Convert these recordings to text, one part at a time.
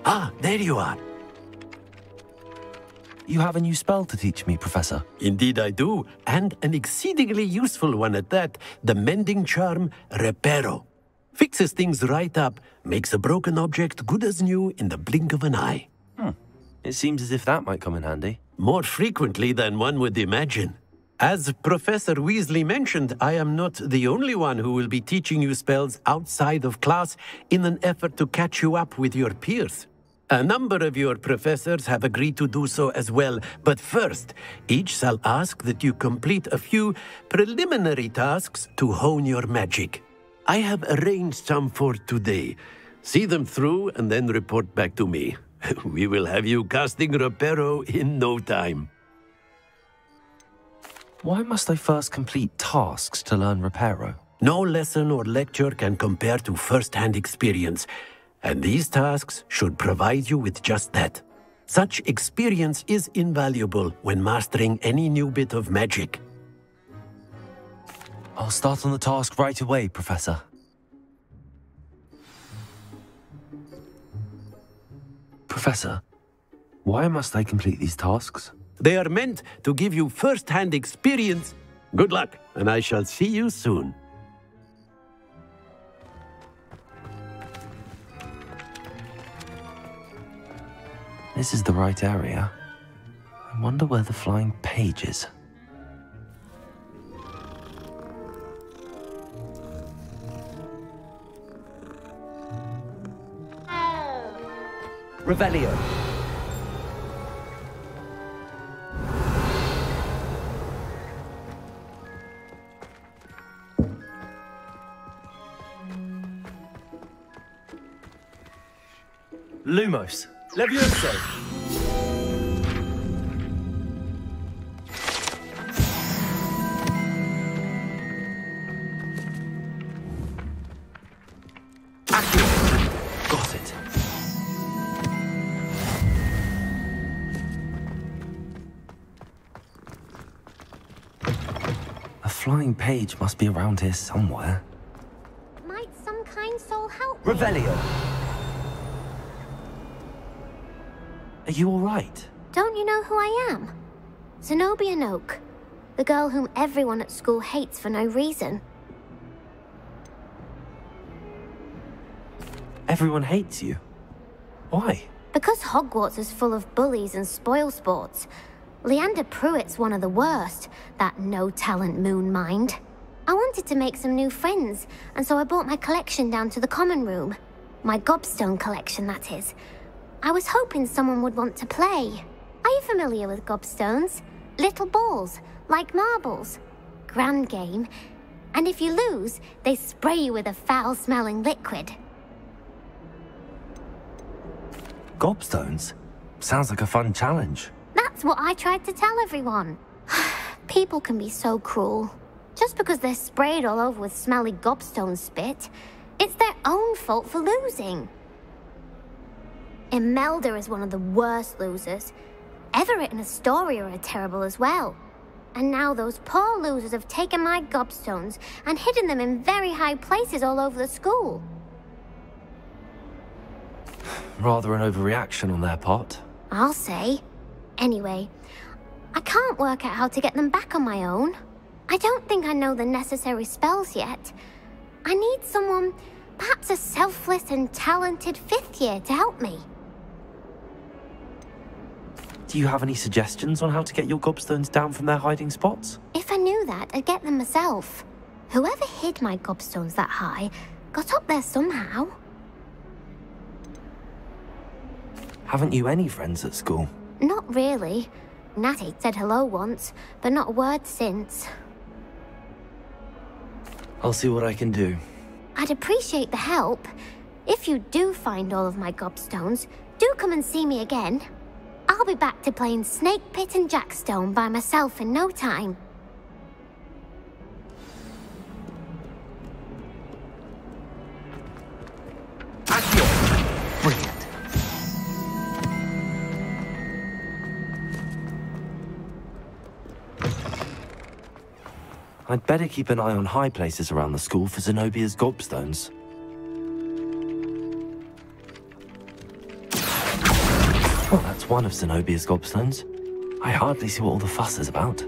Ah, there you are. You have a new spell to teach me, Professor. Indeed I do, and an exceedingly useful one at that. The mending charm, Reparo. Fixes things right up, makes a broken object good as new in the blink of an eye. It seems as if that might come in handy. More frequently than one would imagine. As Professor Weasley mentioned, I am not the only one who will be teaching you spells outside of class in an effort to catch you up with your peers. A number of your professors have agreed to do so as well, but first, each shall ask that you complete a few preliminary tasks to hone your magic. I have arranged some for today. See them through and then report back to me. We will have you casting Reparo in no time. Why must I first complete tasks to learn Reparo? No lesson or lecture can compare to first-hand experience. And these tasks should provide you with just that. Such experience is invaluable when mastering any new bit of magic. I'll start on the task right away, Professor. Professor, why must I complete these tasks? They are meant to give you first-hand experience. Good luck, and I shall see you soon. This is the right area. I wonder where the flying page is. Revelio. Lumos. Levioso. Got it. A flying page must be around here somewhere. Might some kind soul help me? Revelio. Are you all right? Don't you know who I am? Zenobia Noak, the girl whom everyone at school hates for no reason. Everyone hates you. Why? Because Hogwarts is full of bullies and spoilsports. Leander Pruitt's one of the worst, that no-talent moon mind. I wanted to make some new friends, and so I brought my collection down to the common room. My gobstone collection, that is. I was hoping someone would want to play. Are you familiar with gobstones? Little balls, like marbles. Grand game. And if you lose, they spray you with a foul-smelling liquid. Gobstones? Sounds like a fun challenge. That's what I tried to tell everyone. People can be so cruel. Just because they're sprayed all over with smelly gobstone spit, it's their own fault for losing. Imelda is one of the worst losers. Everett and Astoria are terrible as well. And now those poor losers have taken my gobstones and hidden them in very high places all over the school. Rather an overreaction on their part. I'll say. Anyway, I can't work out how to get them back on my own. I don't think I know the necessary spells yet. I need someone, perhaps a selfless and talented fifth year to help me. Do you have any suggestions on how to get your gobstones down from their hiding spots? If I knew that, I'd get them myself. Whoever hid my gobstones that high got up there somehow. Haven't you any friends at school? Not really. Natty said hello once, but not a word since. I'll see what I can do. I'd appreciate the help. If you do find all of my gobstones, do come and see me again. I'll be back to playing Snake Pit and Jackstone by myself in no time. Brilliant. I'd better keep an eye on high places around the school for Zenobia's gobstones. just one of Zenobia's gobstones. I hardly see what all the fuss is about.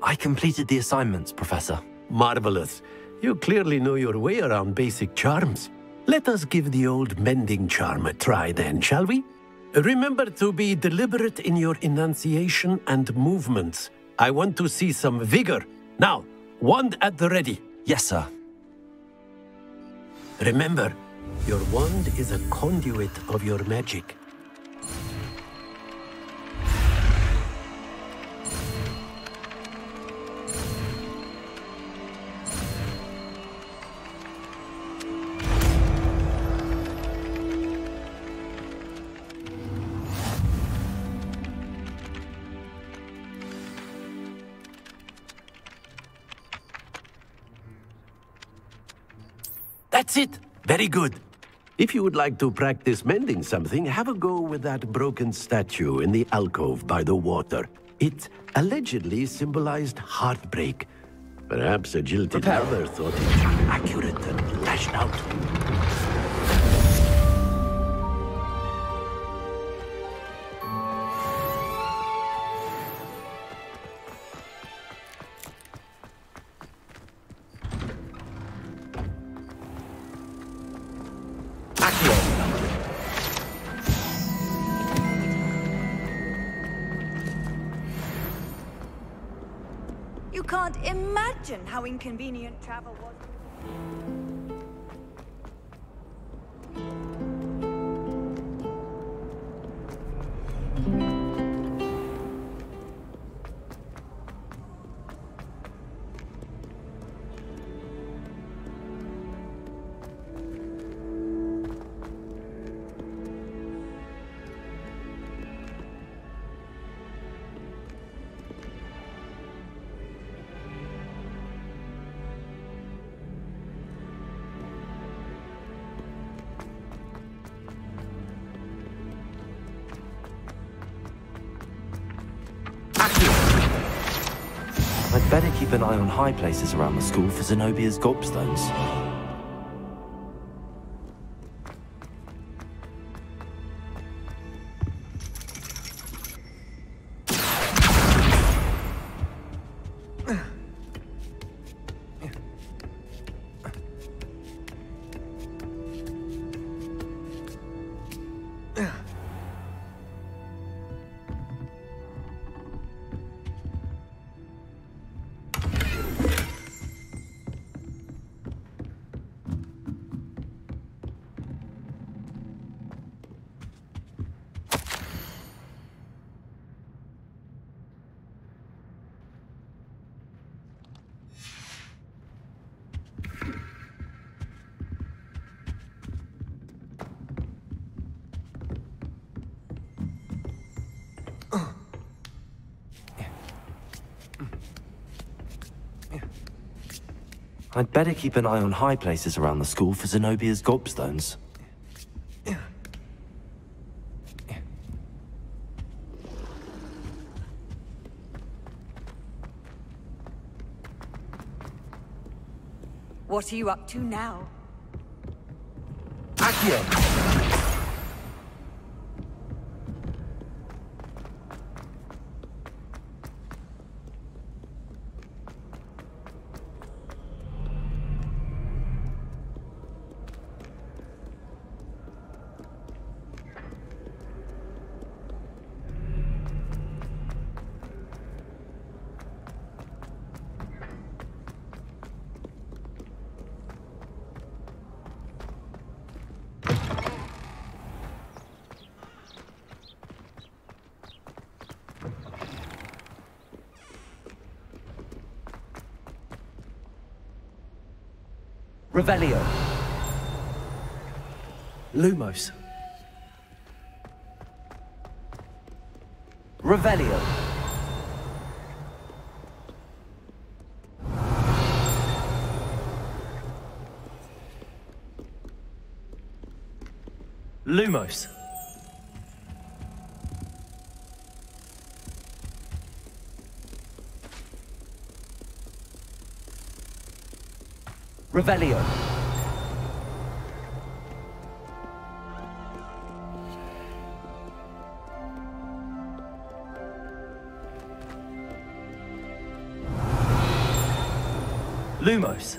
I completed the assignments, Professor. Marvelous. You clearly know your way around basic charms. Let us give the old mending charm a try then, shall we? Remember to be deliberate in your enunciation and movements. I want to see some vigor. Now, wand at the ready. Yes, sir. Remember, your wand is a conduit of your magic. That's it! Very good. If you would like to practice mending something, have a go with that broken statue in the alcove by the water. It allegedly symbolized heartbreak. Perhaps a jilted lover thought it accurate and lashed out. You can't imagine how inconvenient travel was. I'd better keep an eye on high places around the school for Zenobia's gobstones. I'd better keep an eye on high places around the school for Zenobia's gobstones. What are you up to now? Accio! Revelio. Lumos. Revelio. Lumos. Revelio. Lumos.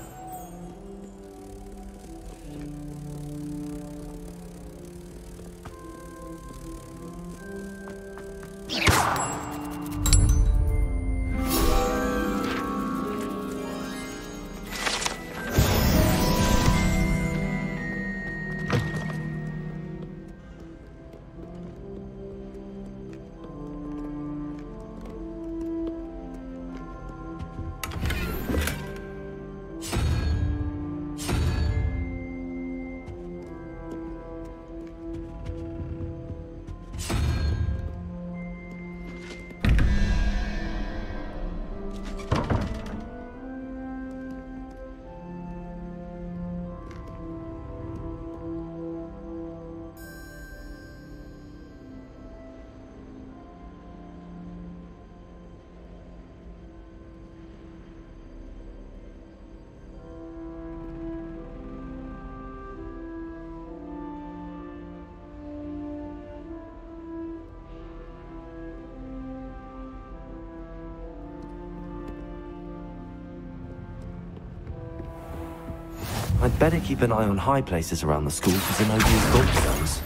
I'd better keep an eye on high places around the school for Zenobia's gobstones.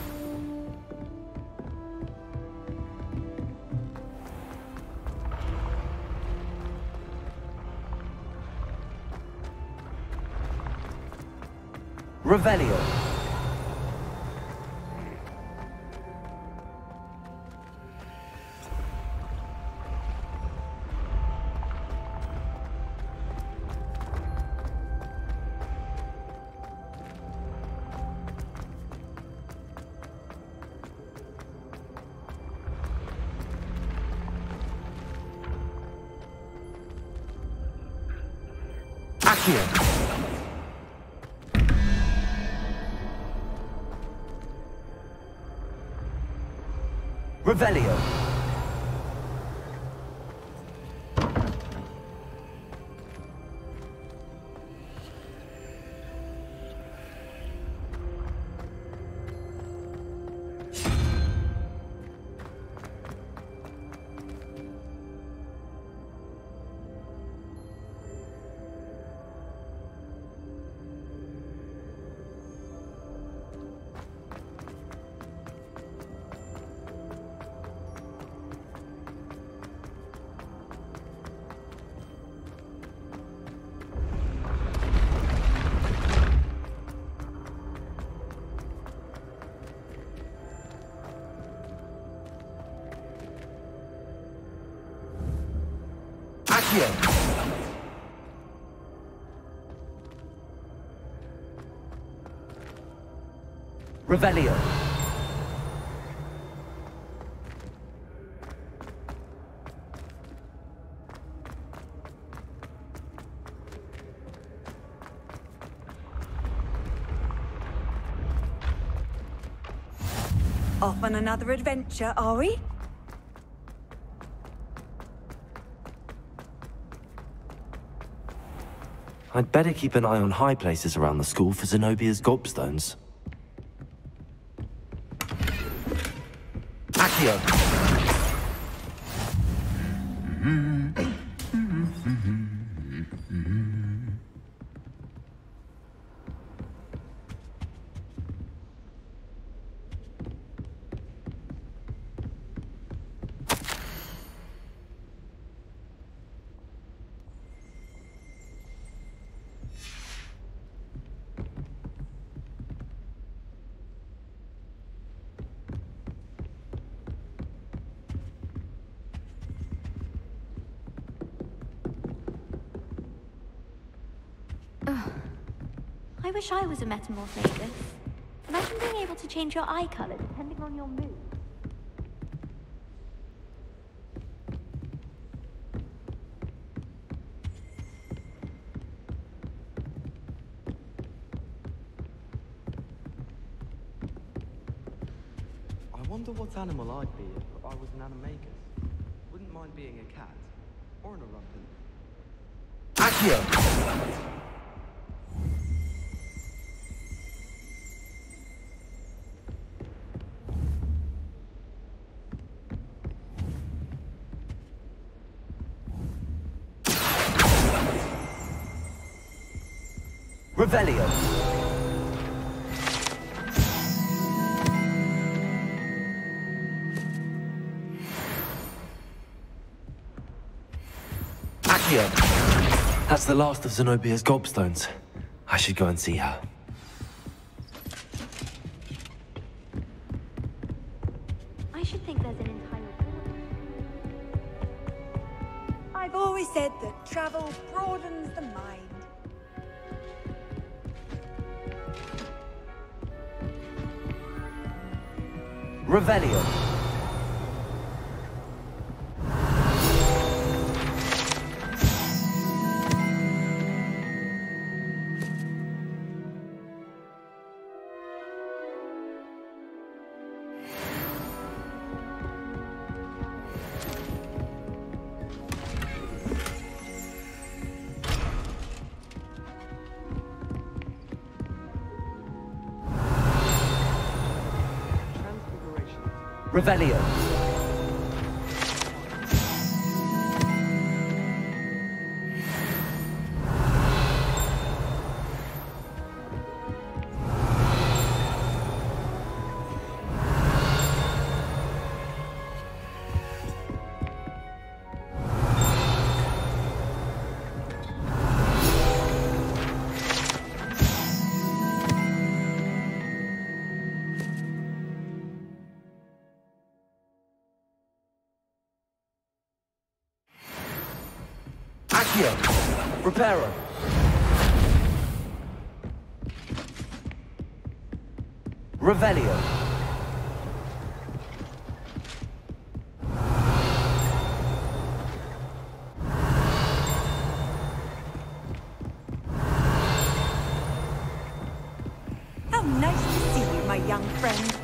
Revelio. Revelio. Revelio. Off on another adventure, are we? I'd better keep an eye on high places around the school for Zenobia's gobstones. Accio. I wish I was a metamorph magus. Imagine being able to change your eye color depending on your mood. I wonder what animal I'd be if I was an animagus. Wouldn't mind being a cat or an orumpin. Accio. Revelio. Accio! That's the last of Zenobia's gobstones. I should go and see her. I should think there's an entire world. I've always said that travel broadens the mind. Revelio. Revelio. Accio. Reparo. Revelio. How nice to see you, my young friend.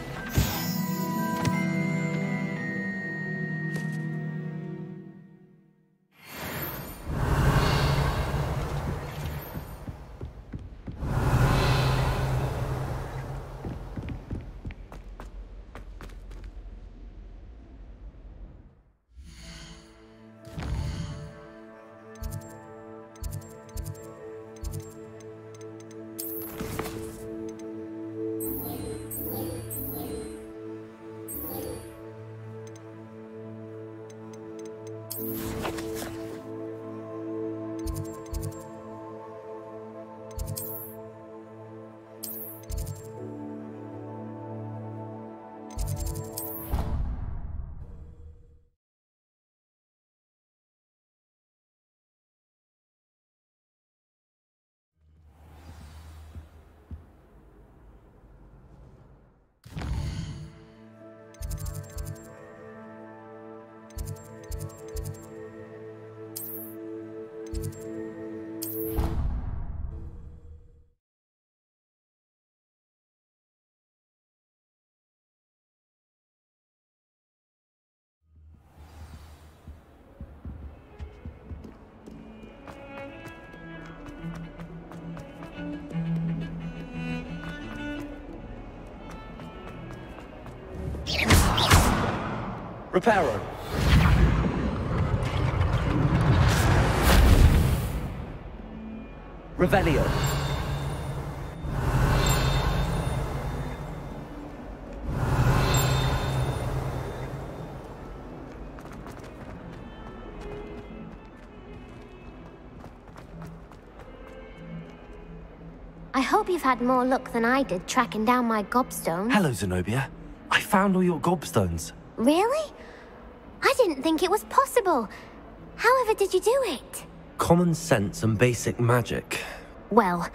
Reparo. Revelio. I hope you've had more luck than I did tracking down my gobstone. Hello, Zenobia. I found all your gobstones. Really? I didn't think it was possible. However did you do it? Common sense and basic magic. Well,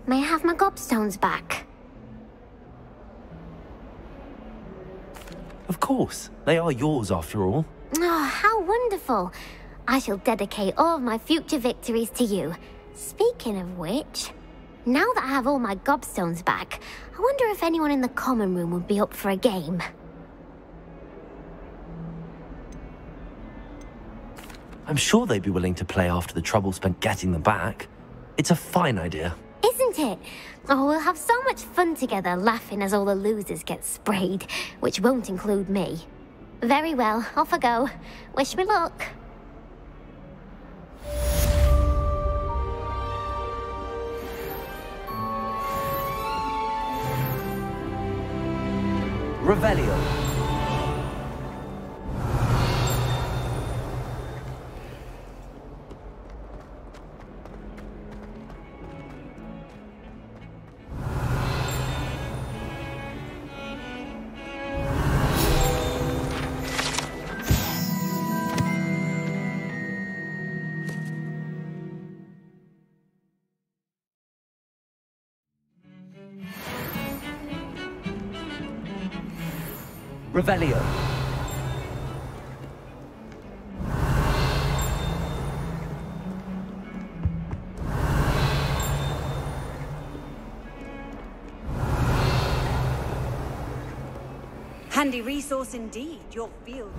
may I have my gobstones back? Of course. They are yours after all. Oh, how wonderful. I shall dedicate all of my future victories to you. Speaking of which, now that I have all my gobstones back, I wonder if anyone in the common room would be up for a game. I'm sure they'd be willing to play after the trouble spent getting them back. It's a fine idea. Isn't it? Oh, we'll have so much fun together, laughing as all the losers get sprayed, which won't include me. Very well, off I go. Wish me luck. Revelio. Revelio. Handy resource indeed, your field.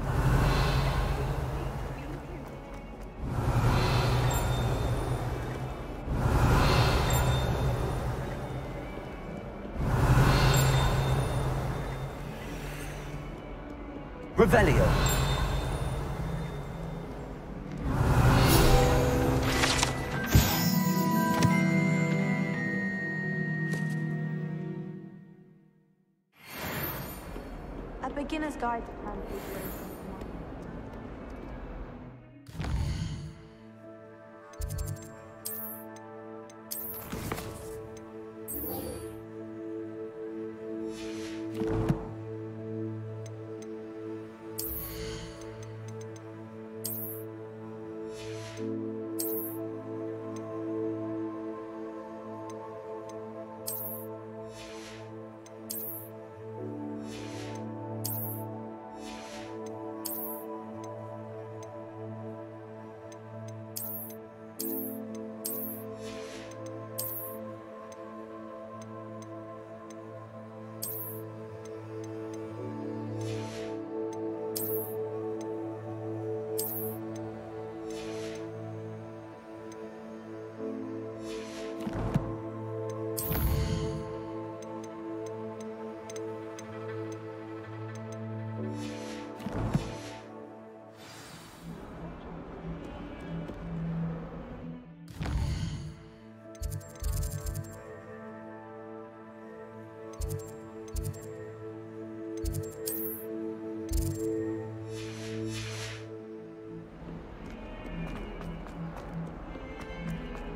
Revelio. A beginner's guide to plan food.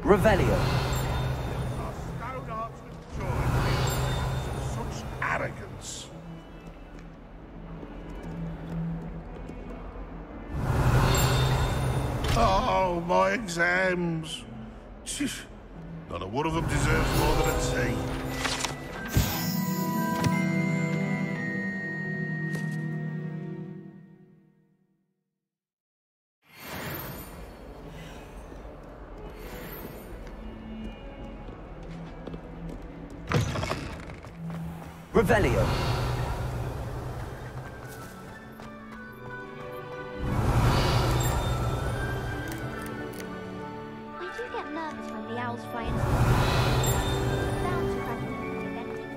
Revelio. Such arrogance. Oh, my exams. Not a one of them deserves more than a T. Revelio. I do get nervous when the owls fly into bound to crash into me eventually.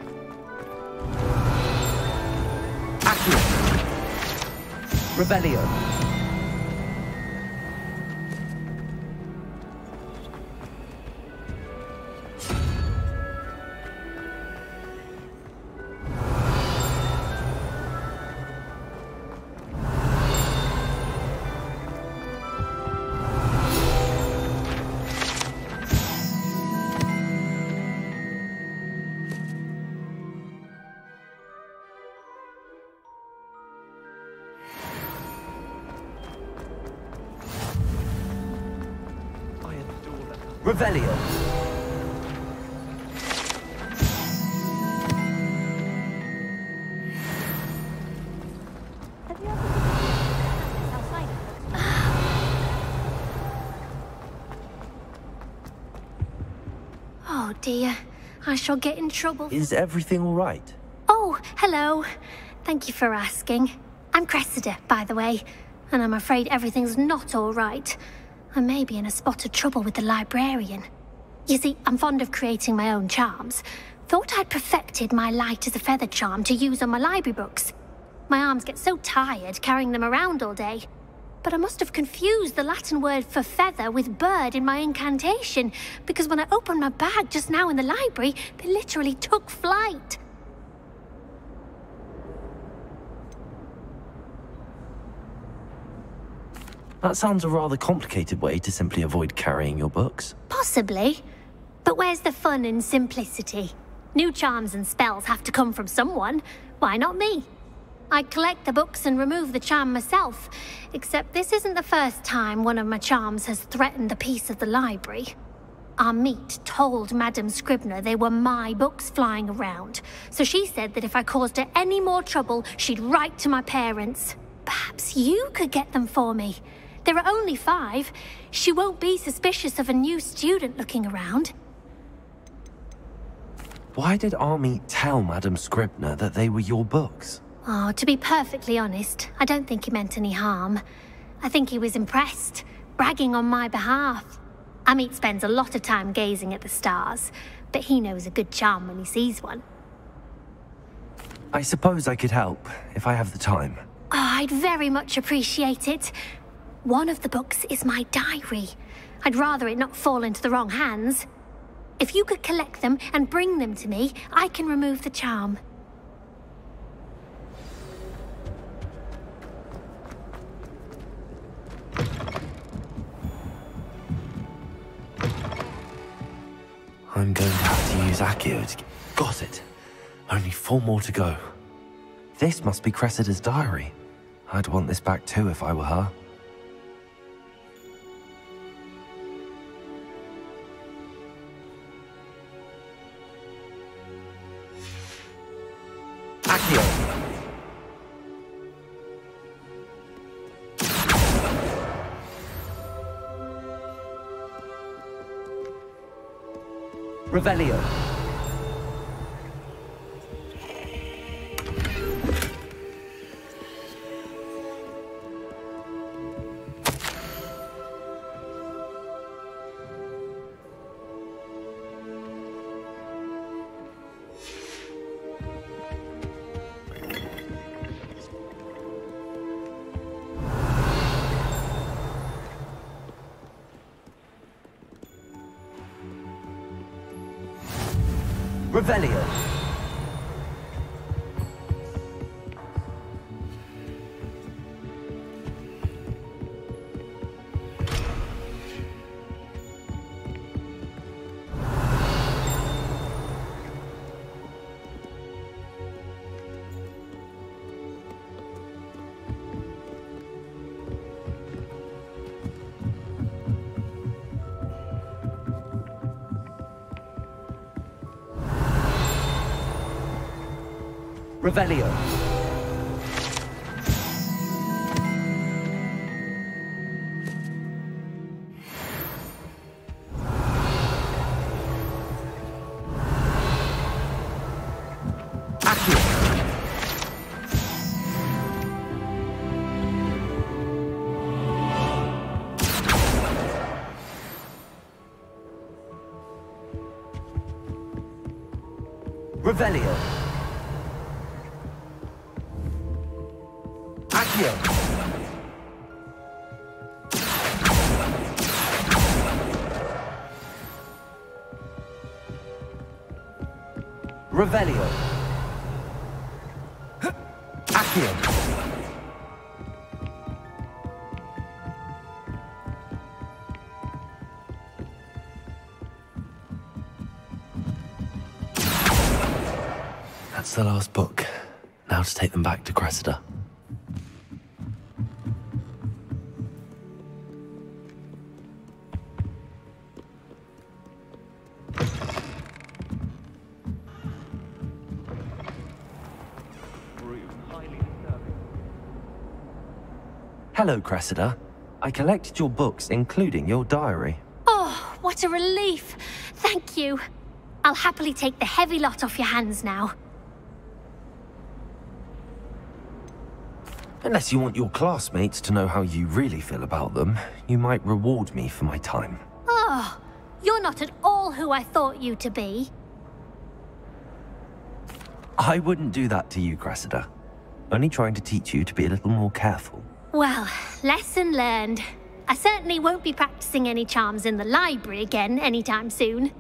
Accurate. Revelio. Revelio. Have you ever been outside of Oh dear, I shall get in trouble. Is everything all right? Oh, hello. Thank you for asking. I'm Cressida, by the way, and I'm afraid everything's not all right. I may be in a spot of trouble with the librarian. You see, I'm fond of creating my own charms. Thought I'd perfected my light as a feather charm to use on my library books. My arms get so tired carrying them around all day. But I must have confused the Latin word for feather with bird in my incantation, because when I opened my bag just now in the library, they literally took flight. That sounds a rather complicated way to simply avoid carrying your books. Possibly. But where's the fun in simplicity? New charms and spells have to come from someone. Why not me? I'd collect the books and remove the charm myself. Except this isn't the first time one of my charms has threatened a piece of the library. Our meet told Madame Scribner they were my books flying around. So she said that if I caused her any more trouble, she'd write to my parents. Perhaps you could get them for me. There are only 5. She won't be suspicious of a new student looking around. Why did Army tell Madame Scribner that they were your books? Oh, to be perfectly honest, I don't think he meant any harm. I think he was impressed, bragging on my behalf. Amit spends a lot of time gazing at the stars, but he knows a good charm when he sees one. I suppose I could help, if I have the time. Oh, I'd very much appreciate it. One of the books is my diary. I'd rather it not fall into the wrong hands. If you could collect them and bring them to me, I can remove the charm. I'm going to have to use Accio to get... Got it. Only 4 more to go. This must be Cressida's diary. I'd want this back too if I were her. Accio. Revelio. Revelio. Revelio. Accio. Revelio. Accio. Revelio. Accio. That's the last book. Now to take them back to Cressida. Hello, Cressida. I collected your books, including your diary. Oh, what a relief. Thank you. I'll happily take the heavy lot off your hands now. Unless you want your classmates to know how you really feel about them, you might reward me for my time. Oh, you're not at all who I thought you to be. I wouldn't do that to you, Cressida. Only trying to teach you to be a little more careful. Well, lesson learned. I certainly won't be practicing any charms in the library again anytime soon.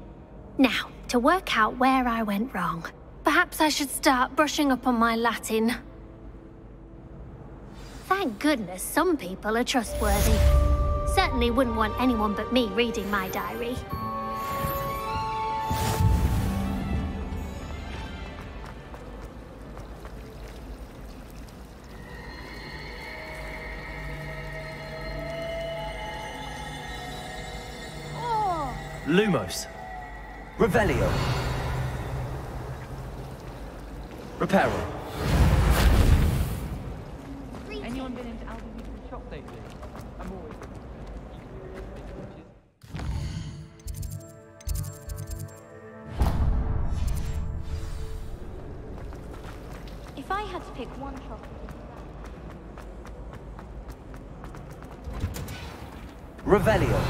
Now, to work out where I went wrong. Perhaps I should start brushing up on my Latin. Thank goodness some people are trustworthy. Certainly wouldn't want anyone but me reading my diary. Lumos. Revelio. Reparo. Anyone been into Aldi Weekly shop lately? I'm always If I had to pick one shop. Revelio.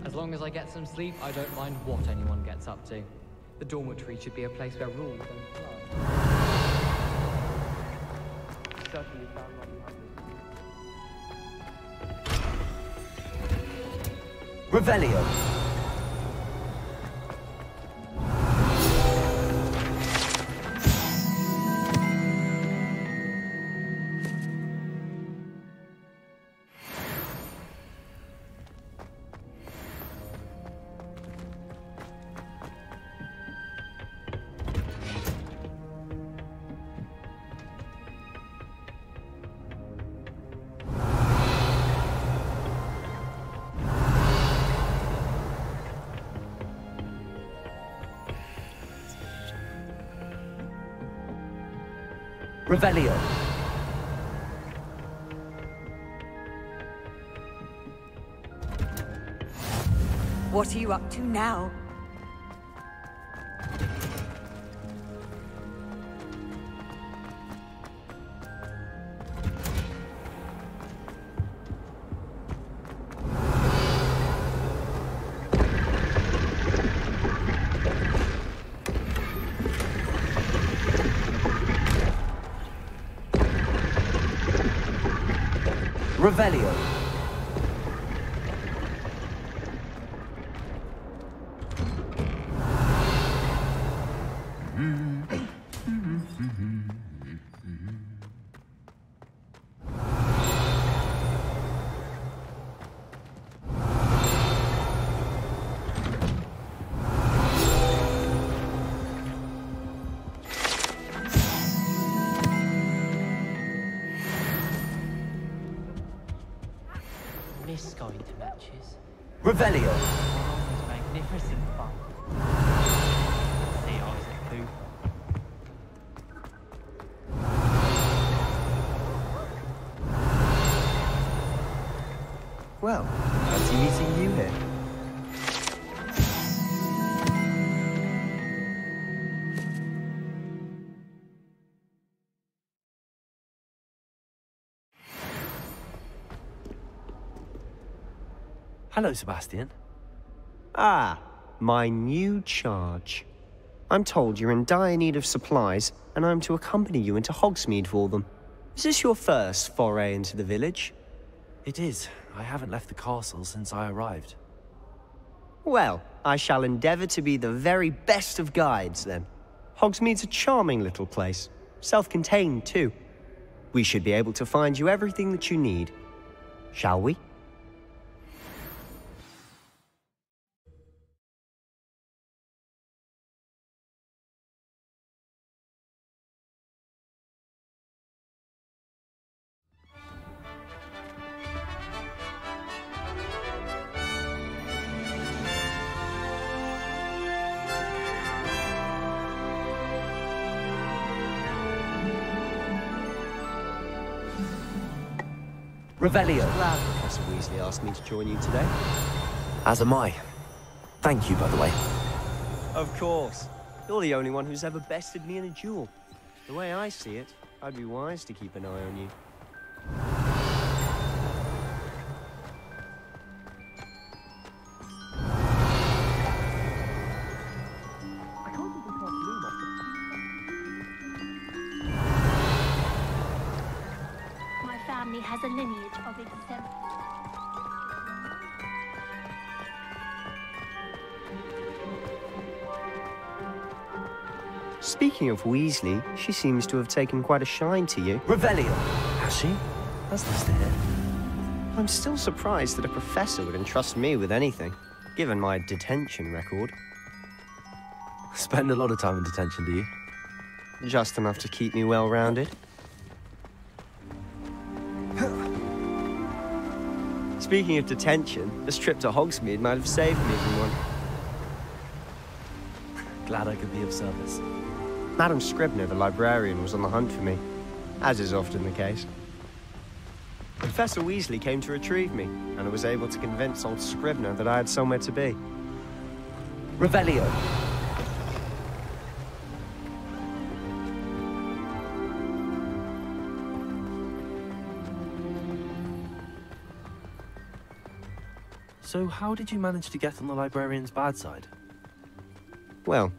As long as I get some sleep, I don't mind what anyone gets up to. The dormitory should be a place where rules don't apply. Certainly found one behind Revelio. Revelio. What are you up to now? Revelio. Miss going to matches. Revelio. It's magnificent fun. See Isaac Pooh. Well, fancy meeting you here. Hello, Sebastian. Ah, my new charge. I'm told you're in dire need of supplies, and I'm to accompany you into Hogsmeade for them. Is this your first foray into the village? It is. I haven't left the castle since I arrived. Well, I shall endeavour to be the very best of guides, then. Hogsmeade's a charming little place. Self-contained, too. We should be able to find you everything that you need. Shall we? Revelio. Glad Professor Weasley asked me to join you today. As am I. Thank you, by the way. Of course. You're the only one who's ever bested me in a duel. The way I see it, I'd be wise to keep an eye on you. I can't even cast Lumos family has a lineage of exemplary. Speaking of Weasley, she seems to have taken quite a shine to you. Revelio. Has she? That's nice to hear. I'm still surprised that a professor would entrust me with anything, given my detention record. Spend a lot of time in detention, do you? Just enough to keep me well-rounded. Speaking of detention, this trip to Hogsmeade might have saved me from one. Glad I could be of service. Madam Scribner, the librarian, was on the hunt for me, as is often the case. Professor Weasley came to retrieve me, and I was able to convince old Scribner that I had somewhere to be. Revelio. So how did you manage to get on the librarian's bad side? Well,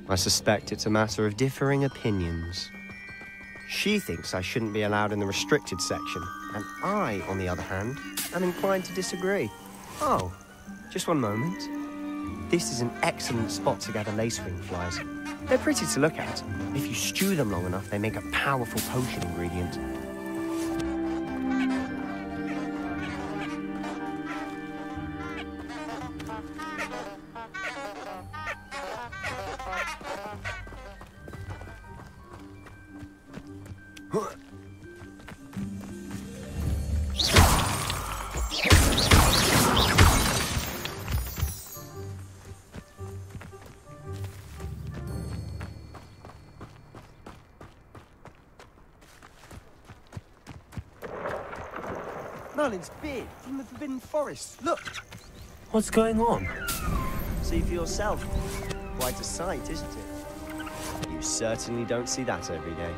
I suspect it's a matter of differing opinions. She thinks I shouldn't be allowed in the restricted section, and I, on the other hand, am inclined to disagree. Oh, just one moment. This is an excellent spot to gather lacewing flies. They're pretty to look at. If you stew them long enough, they make a powerful potion ingredient. Merlin's beard from the Forbidden Forest. Look! What's going on? See for yourself. Quite a sight, isn't it? You certainly don't see that every day.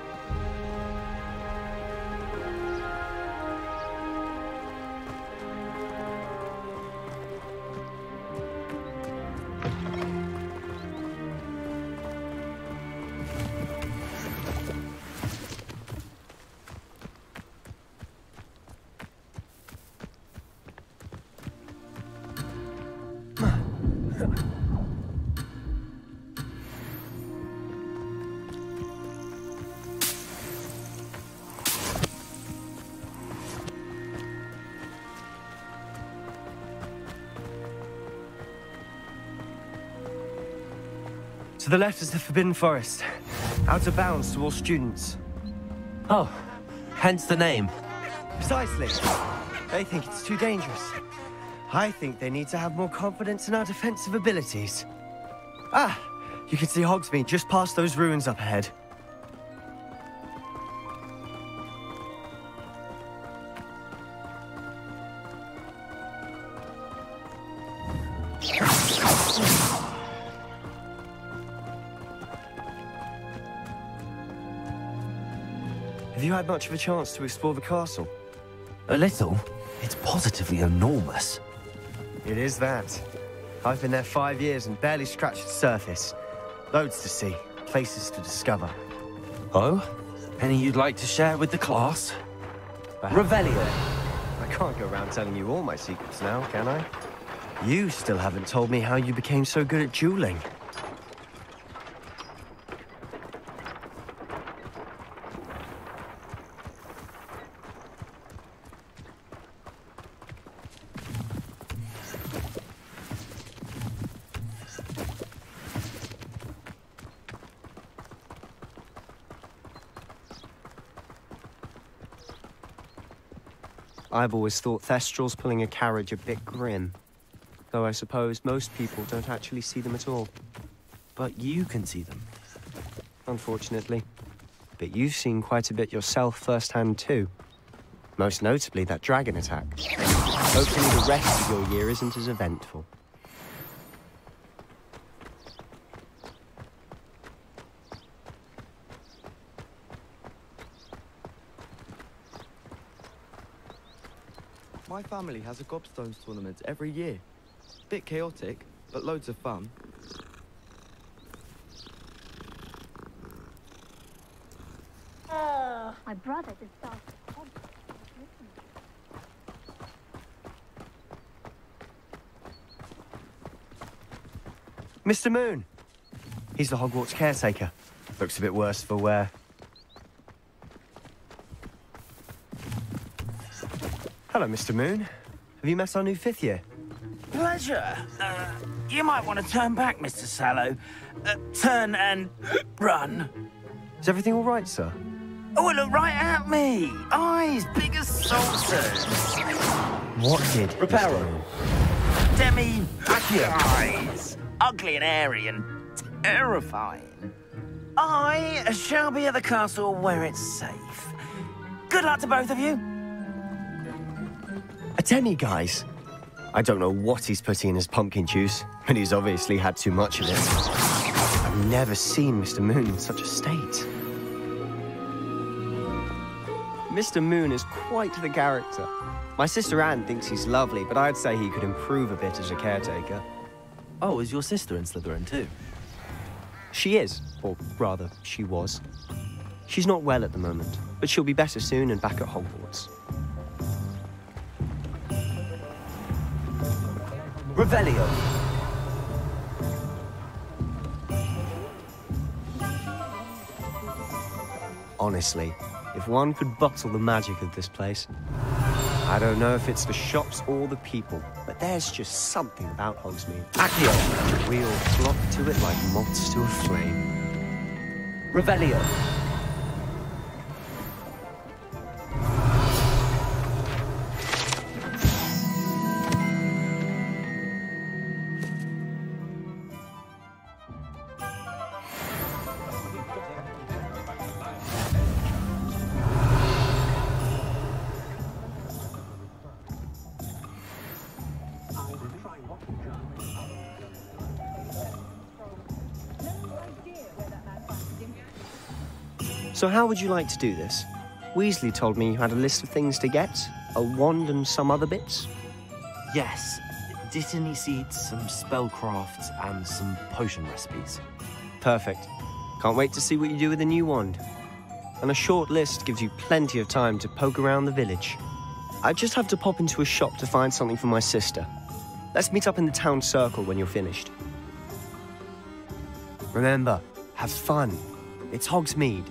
To the left is the Forbidden Forest. Out of bounds to all students. Oh, hence the name. Precisely. They think it's too dangerous. I think they need to have more confidence in our defensive abilities. Ah, you can see Hogsmeade just past those ruins up ahead. Have you had much of a chance to explore the castle? A little. It's positively enormous. It is that. I've been there 5 years and barely scratched the surface. Loads to see, places to discover. Oh? Any you'd like to share with the class? Revelio. I can't go around telling you all my secrets now, can I? You still haven't told me how you became so good at dueling. I've always thought Thestrals pulling a carriage a bit grim. Though I suppose most people don't actually see them at all. But you can see them. Unfortunately. But you've seen quite a bit yourself firsthand too. Most notably that dragon attack. Hopefully the rest of your year isn't as eventful. My family has a gobstones tournament every year. Bit chaotic, but loads of fun. My brother just started Hogwarts. Mr. Moon. He's the Hogwarts caretaker. Looks a bit worse for wear. Hello, Mr. Moon. Have you met our new 5th year? Pleasure. You might want to turn back, Mr. Sallow. Turn and run. Is everything all right, sir? Oh, look right at me. Eyes big as saucers. What did? Reparo. Demi eyes. Ugly and airy and terrifying. I shall be at the castle where it's safe. Good luck to both of you. A Demi, guys. I don't know what he's putting in his pumpkin juice, but he's obviously had too much of it. I've never seen Mr. Moon in such a state. Mr. Moon is quite the character. My sister Anne thinks he's lovely, but I'd say he could improve a bit as a caretaker. Oh, is your sister in Slytherin too? She is, or rather, she was. She's not well at the moment, but she'll be better soon and back at Hogwarts. Revelio. Honestly, if one could bottle the magic of this place, I don't know if it's the shops or the people, but there's just something about Hogsmeade. Accio. We all flock to it like moths to a flame. Revelio. So how would you like to do this? Weasley told me you had a list of things to get, a wand and some other bits. Yes. Didn't he seed some spellcrafts and some potion recipes? Perfect. Can't wait to see what you do with the new wand. And a short list gives you plenty of time to poke around the village. I just have to pop into a shop to find something for my sister. Let's meet up in the town circle when you're finished. Remember, have fun. It's Hogsmeade.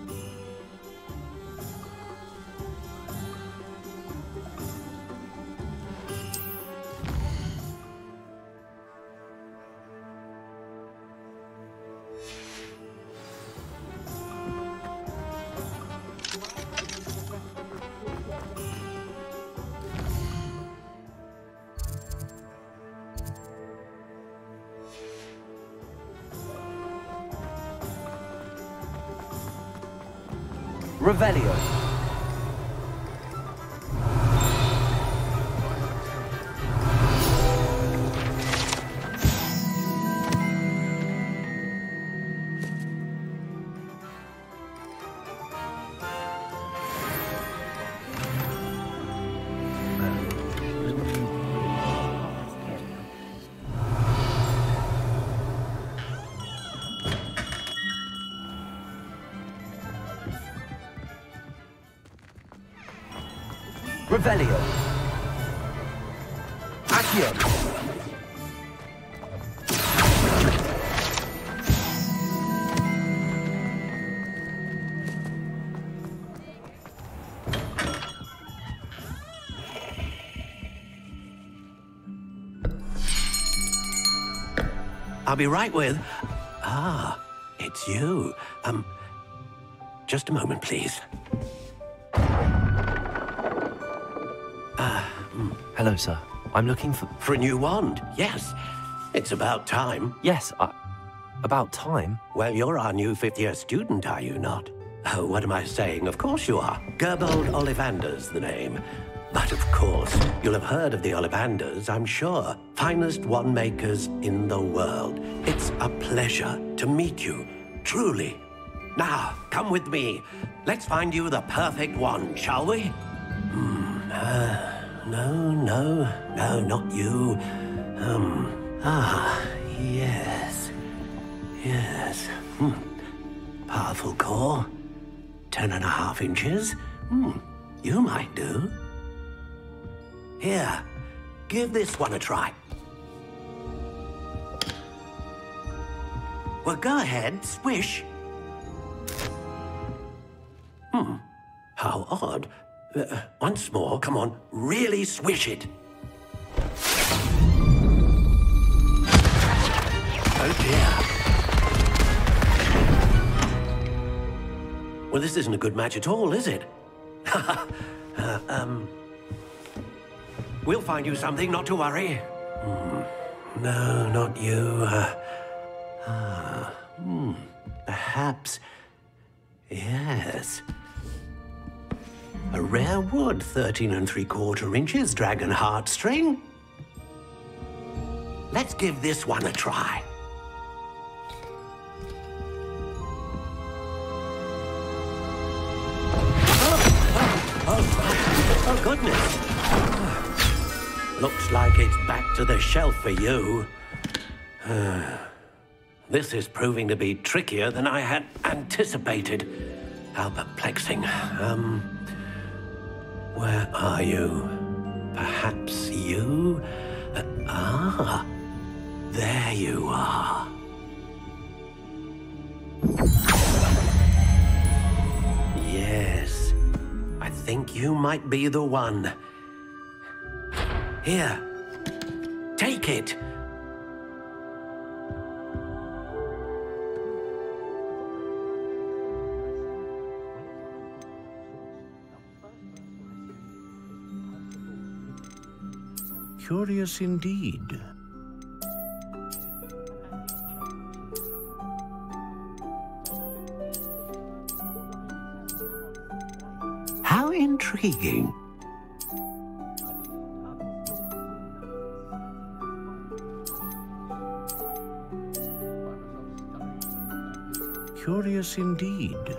Revelio. Revelio. Accio. I'll be right with... Ah, it's you. Just a moment, please. Hello, sir. I'm looking for... For a new wand, yes. It's about time. Yes, about time? Well, you're our new 5th-year student, are you not? Oh, what am I saying? Of course you are. Gerbold Ollivander's the name. But of course, you'll have heard of the Ollivanders, I'm sure. Finest wand makers in the world. It's a pleasure to meet you, truly. Now, come with me. Let's find you the perfect wand, shall we? No, not you. Yes. Powerful core. 10.5 inches. You might do. Here, give this one a try. Well, go ahead, swish. How odd. Once more, come on, really swish it. Oh dear. Well, this isn't a good match at all, is it? We'll find you something, not to worry. No, not you. Perhaps. Yes. A rare wood, 13 3/4 inches, dragon heartstring. Let's give this one a try. Oh, goodness. Looks like it's back to the shelf for you. This is proving to be trickier than I had anticipated. How perplexing. Where are you? Perhaps you? There you are. Yes, I think you might be the one. Here, take it. Curious indeed. How intriguing. Curious indeed.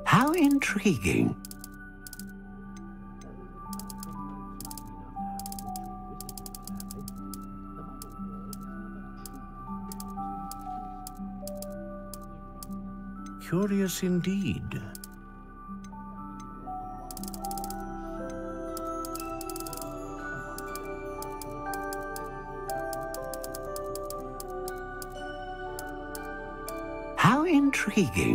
How intriguing. Curious indeed. How intriguing.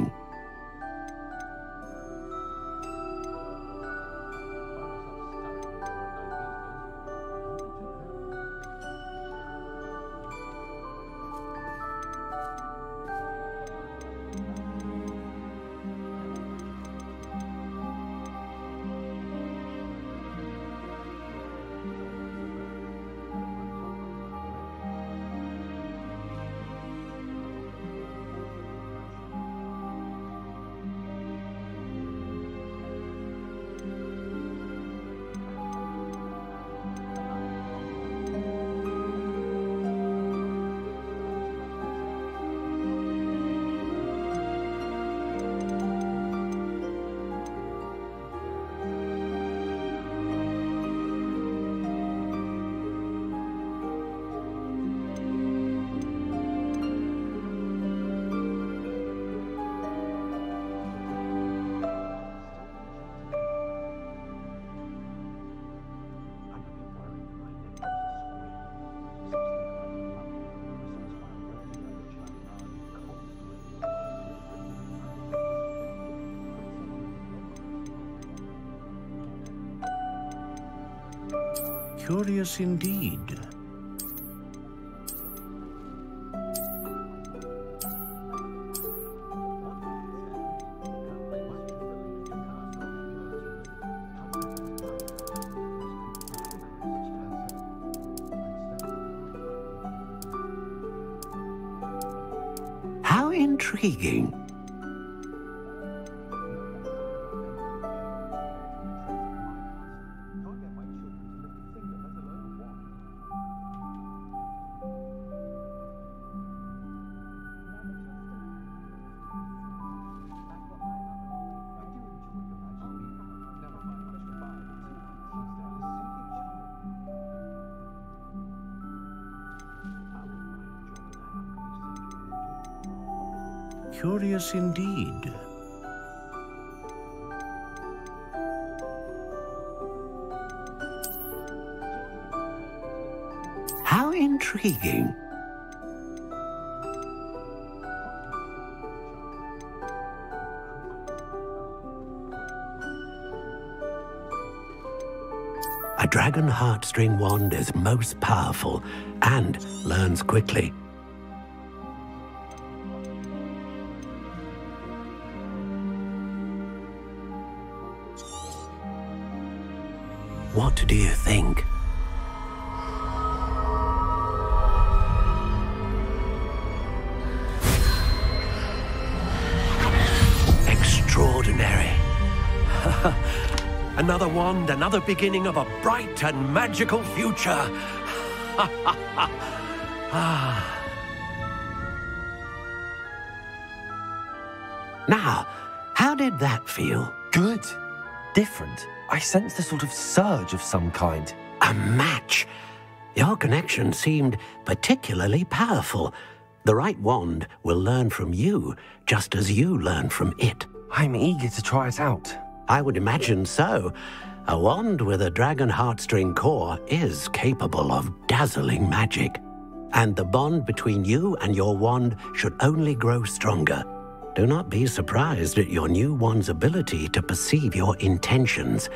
Curious indeed. How intriguing. Curious indeed. intriguing. A dragon heartstring wand is most powerful and learns quickly. What do you think? Extraordinary. Another wand, another beginning of a bright and magical future. Now, how did that feel? Good. Different. I sensed a sort of surge of some kind. A match. Your connection seemed particularly powerful. The right wand will learn from you, just as you learn from it. I'm eager to try it out. I would imagine so. A wand with a dragon heartstring core is capable of dazzling magic. And the bond between you and your wand should only grow stronger. Do not be surprised at your new wand's ability to perceive your intentions,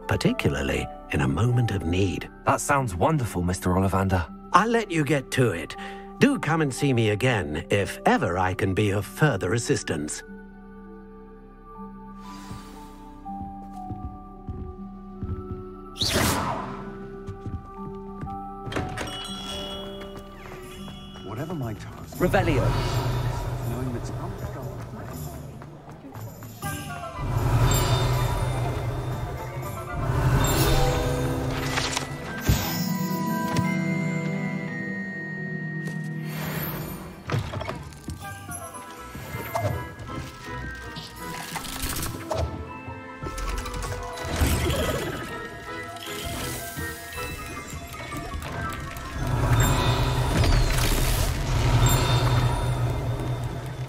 particularly in a moment of need. That sounds wonderful, Mr. Ollivander. I'll let you get to it. Do come and see me again if ever I can be of further assistance. Whatever my task. Revelio. Knowing that's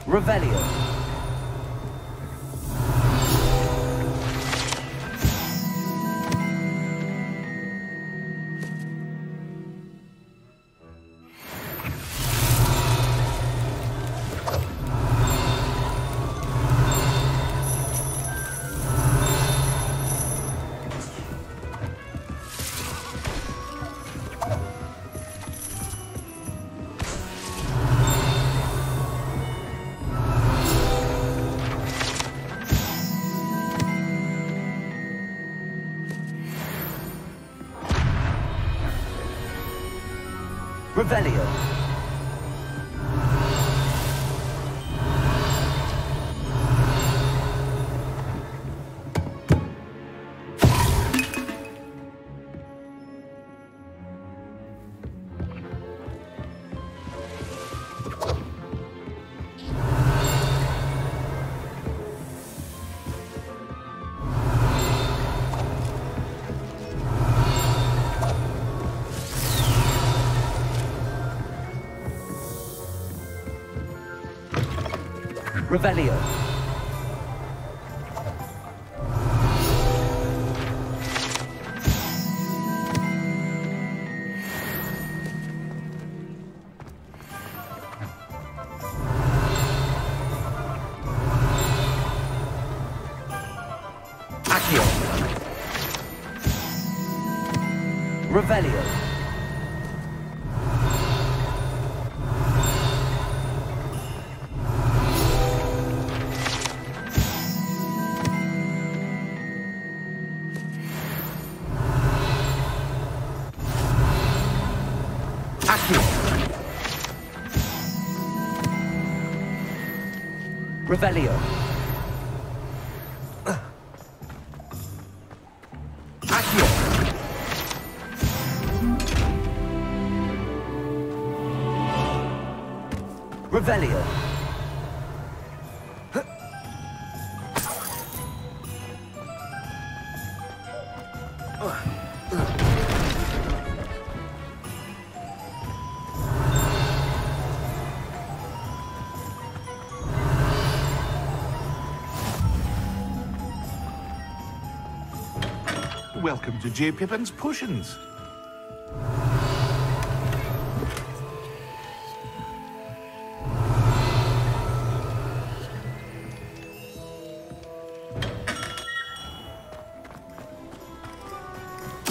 Revelio. Revelio. Revelio. Accio. Revelio. Revelio. Accio. Revelio. Welcome to J. Pippin's Potions.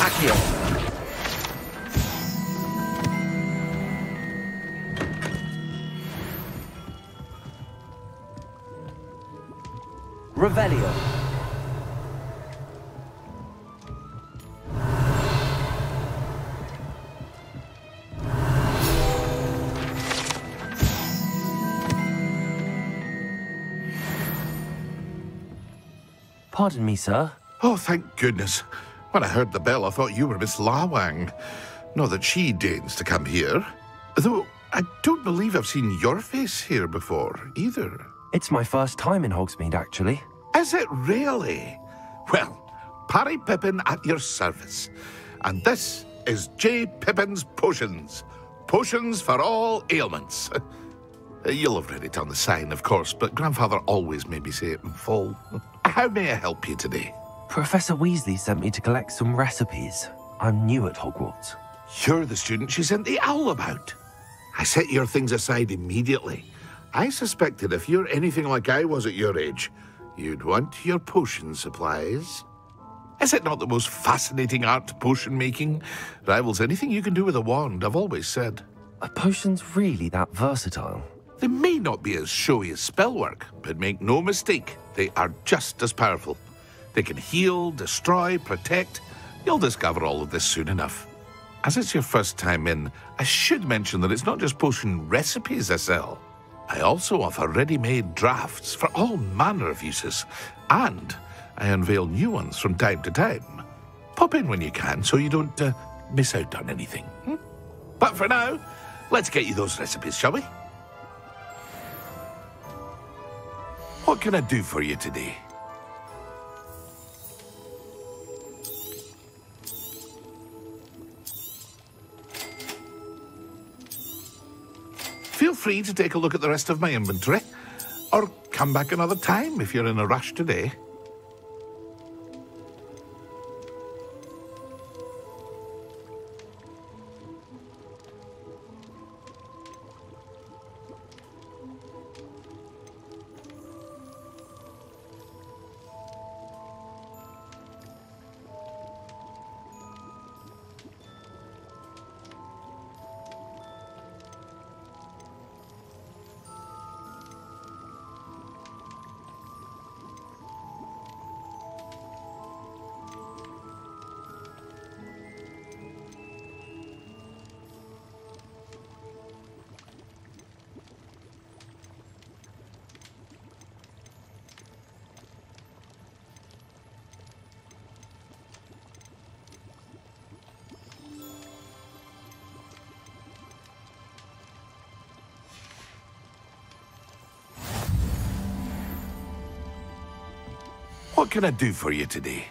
Accio. Revelio. Pardon me, sir. Oh, thank goodness. When I heard the bell, I thought you were Miss Lawang. Not that she deigns to come here. Though, I don't believe I've seen your face here before, either. It's my first time in Hogsmeade, actually. Is it really? Well, Parry Pippin at your service. And this is J. Pippin's Potions. Potions for all ailments. You'll have read it on the sign, of course, but Grandfather always made me say it in full. How may I help you today? Professor Weasley sent me to collect some recipes. I'm new at Hogwarts. You're the student she sent the owl about. I set your things aside immediately. I suspected if you're anything like I was at your age, you'd want your potion supplies. Is it not the most fascinating art, potion making? Rivals anything you can do with a wand, I've always said. Are potions really that versatile? They may not be as showy as spellwork, but make no mistake, they are just as powerful. They can heal, destroy, protect. You'll discover all of this soon enough. As it's your first time in, I should mention that it's not just potion recipes I sell. I also offer ready-made drafts for all manner of uses, and I unveil new ones from time to time. Pop in when you can so you don't miss out on anything. But for now, let's get you those recipes, shall we? What can I do for you today? Feel free to take a look at the rest of my inventory, or come back another time if you're in a rush today. What can I do for you today?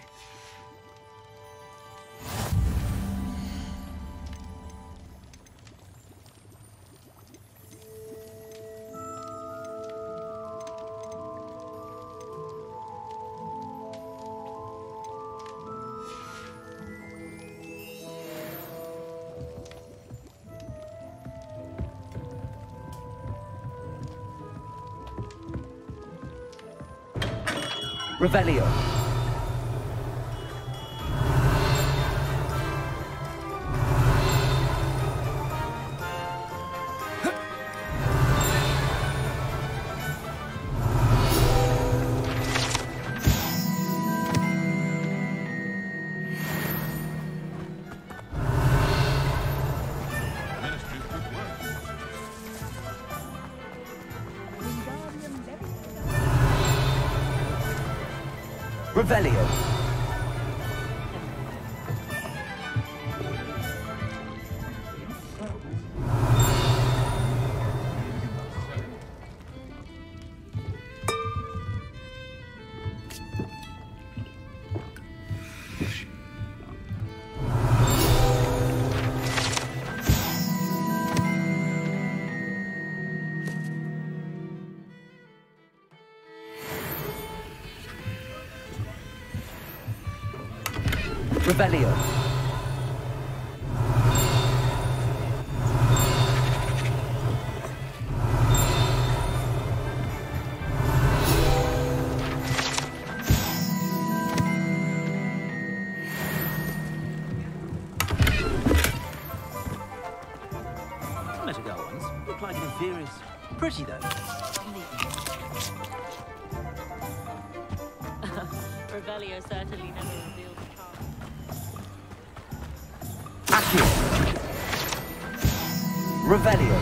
Revelio. Revelio. Revelio. serious. Pretty, though. Revelio certainly never revealed the past. Accio. Revelio.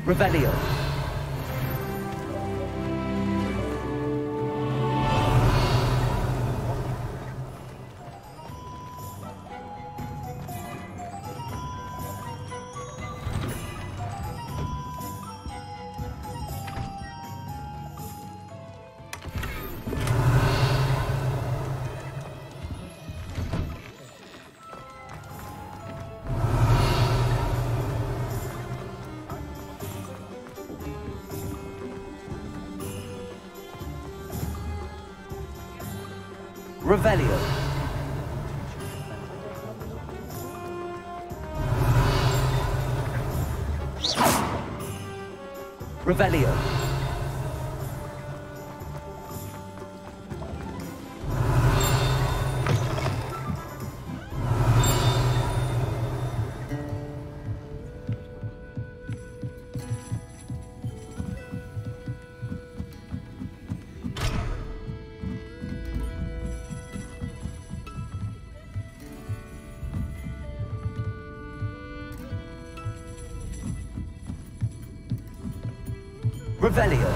Revelio. Revelio. Revelio. Revelio.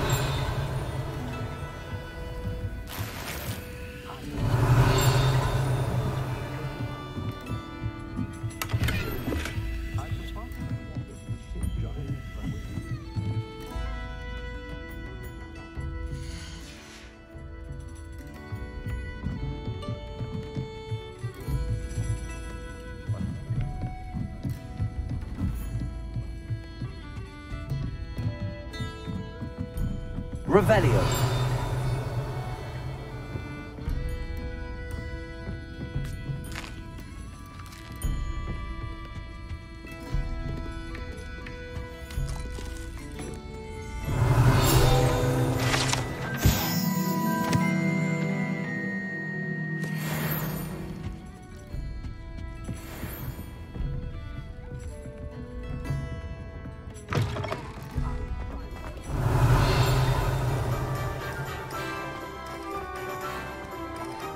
Revelio.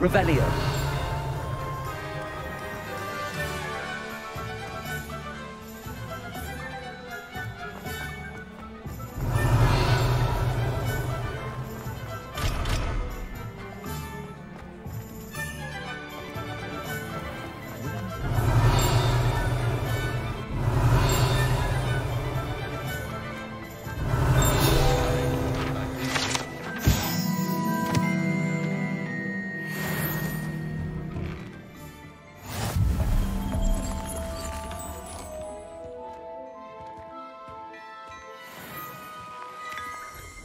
Revelio.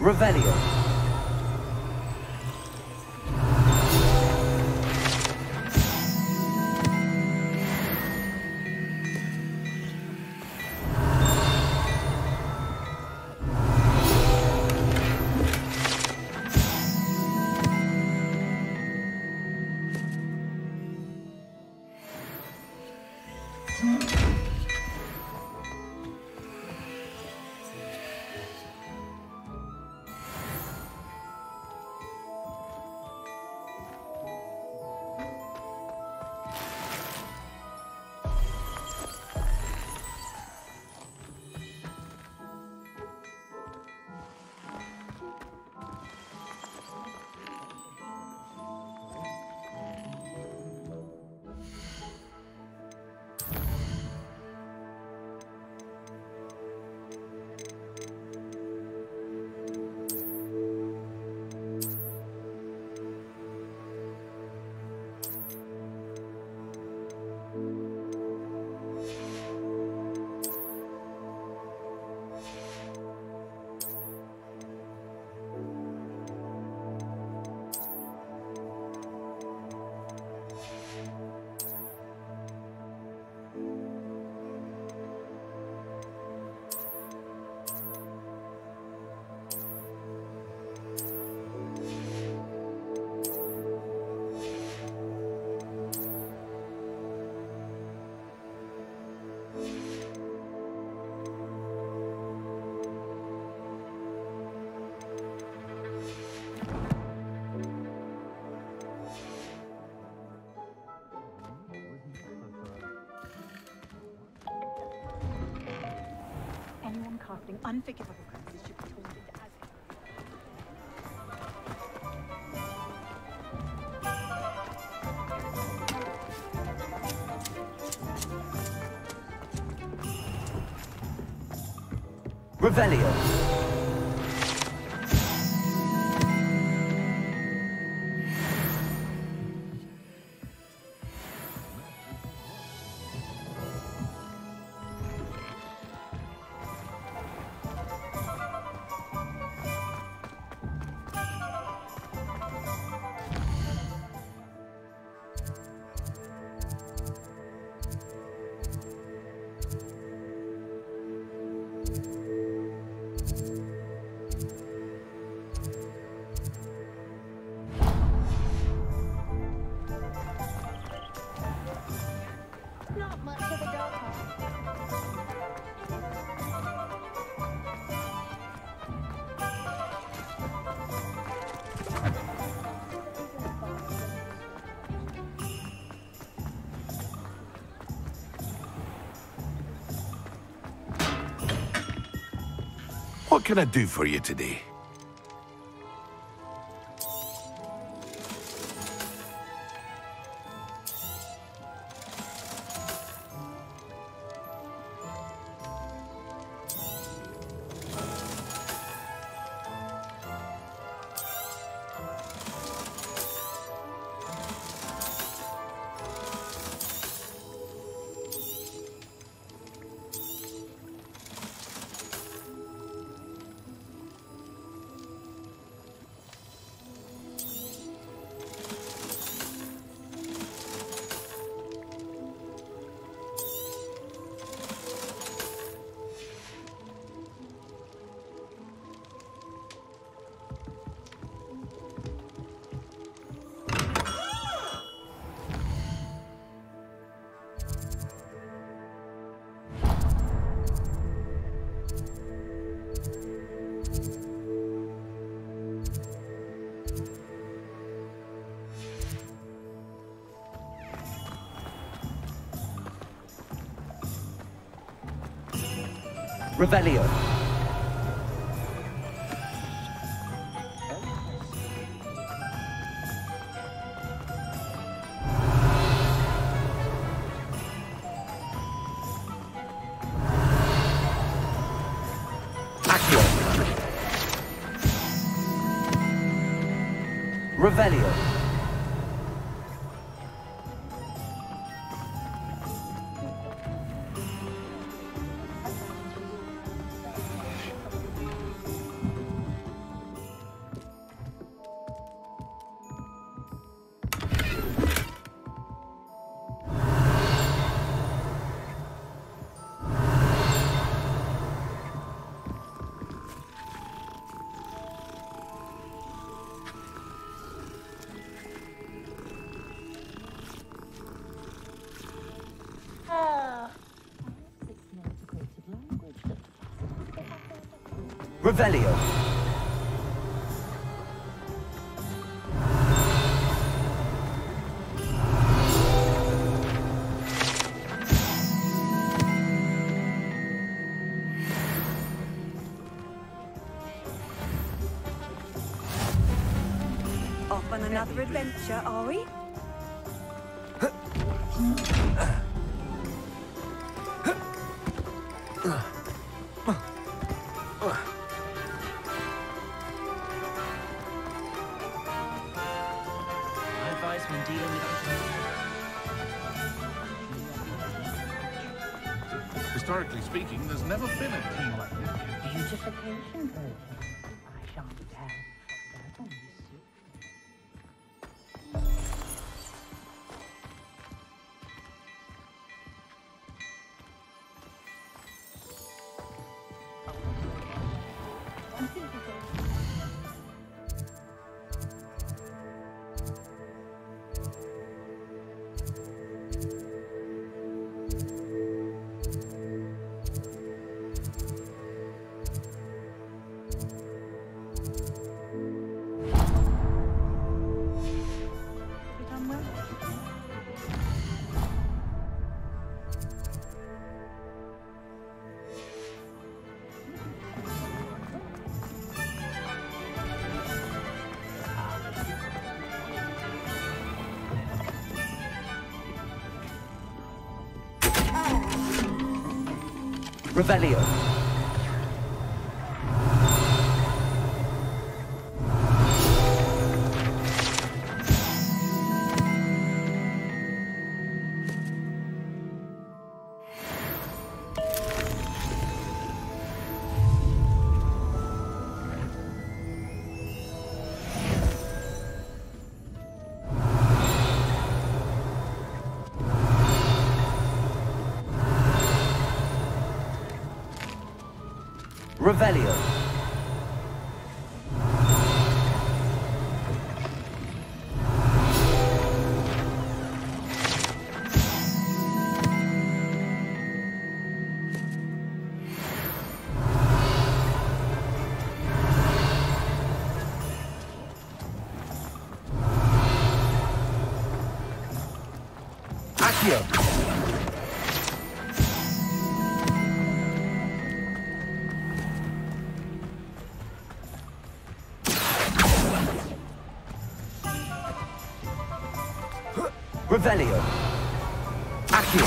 Revelio. putting unforgivable curses should be told into as. Revelio. Not much of a dog hunt. What can I do for you today? Revelio. Accio. Revelio. Revelio. Off on another adventure, are we? My advice when dealing with Historically speaking, there's never been a team like this. Beautification version. I shan't tell. That on this suit. Revelio. Revelio. Accio. Revelio. Accio.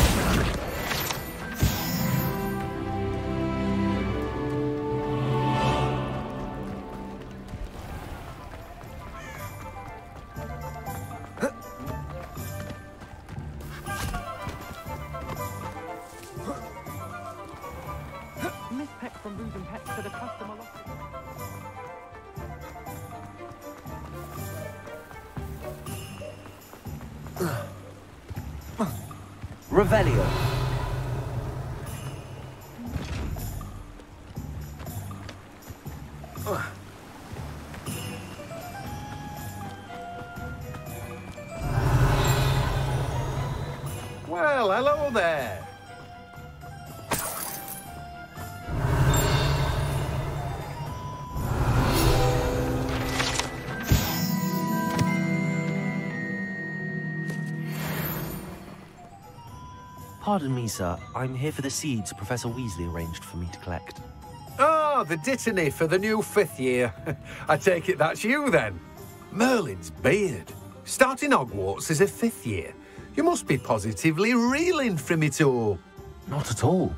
Miss Peck from Booze and Pets to the customer locker. Revelio. Well, hello there. Pardon me, sir. I'm here for the seeds Professor Weasley arranged for me to collect. Oh, the dittany for the new 5th year. I take it that's you, then. Merlin's beard. Starting Hogwarts as a 5th year. You must be positively reeling from it all. Not at all.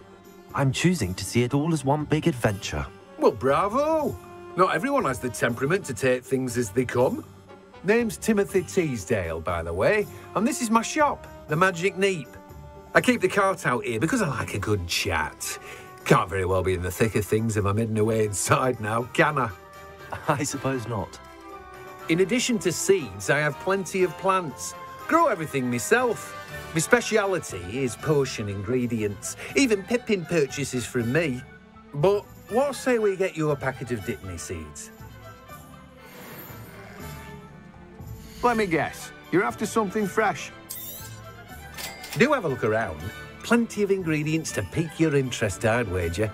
I'm choosing to see it all as one big adventure. Well, bravo. Not everyone has the temperament to take things as they come. Name's Timothy Teasdale, by the way, and this is my shop, the Magic Neep. I keep the cart out here because I like a good chat. Can't very well be in the thick of things if I'm hidden away inside now, can I? I suppose not. In addition to seeds, I have plenty of plants. Grow everything myself. My speciality is potion ingredients. Even Pippin purchases from me. But what say we get you a packet of Dittany seeds? Let me guess. You're after something fresh. Do have a look around. Plenty of ingredients to pique your interest, I'd wager.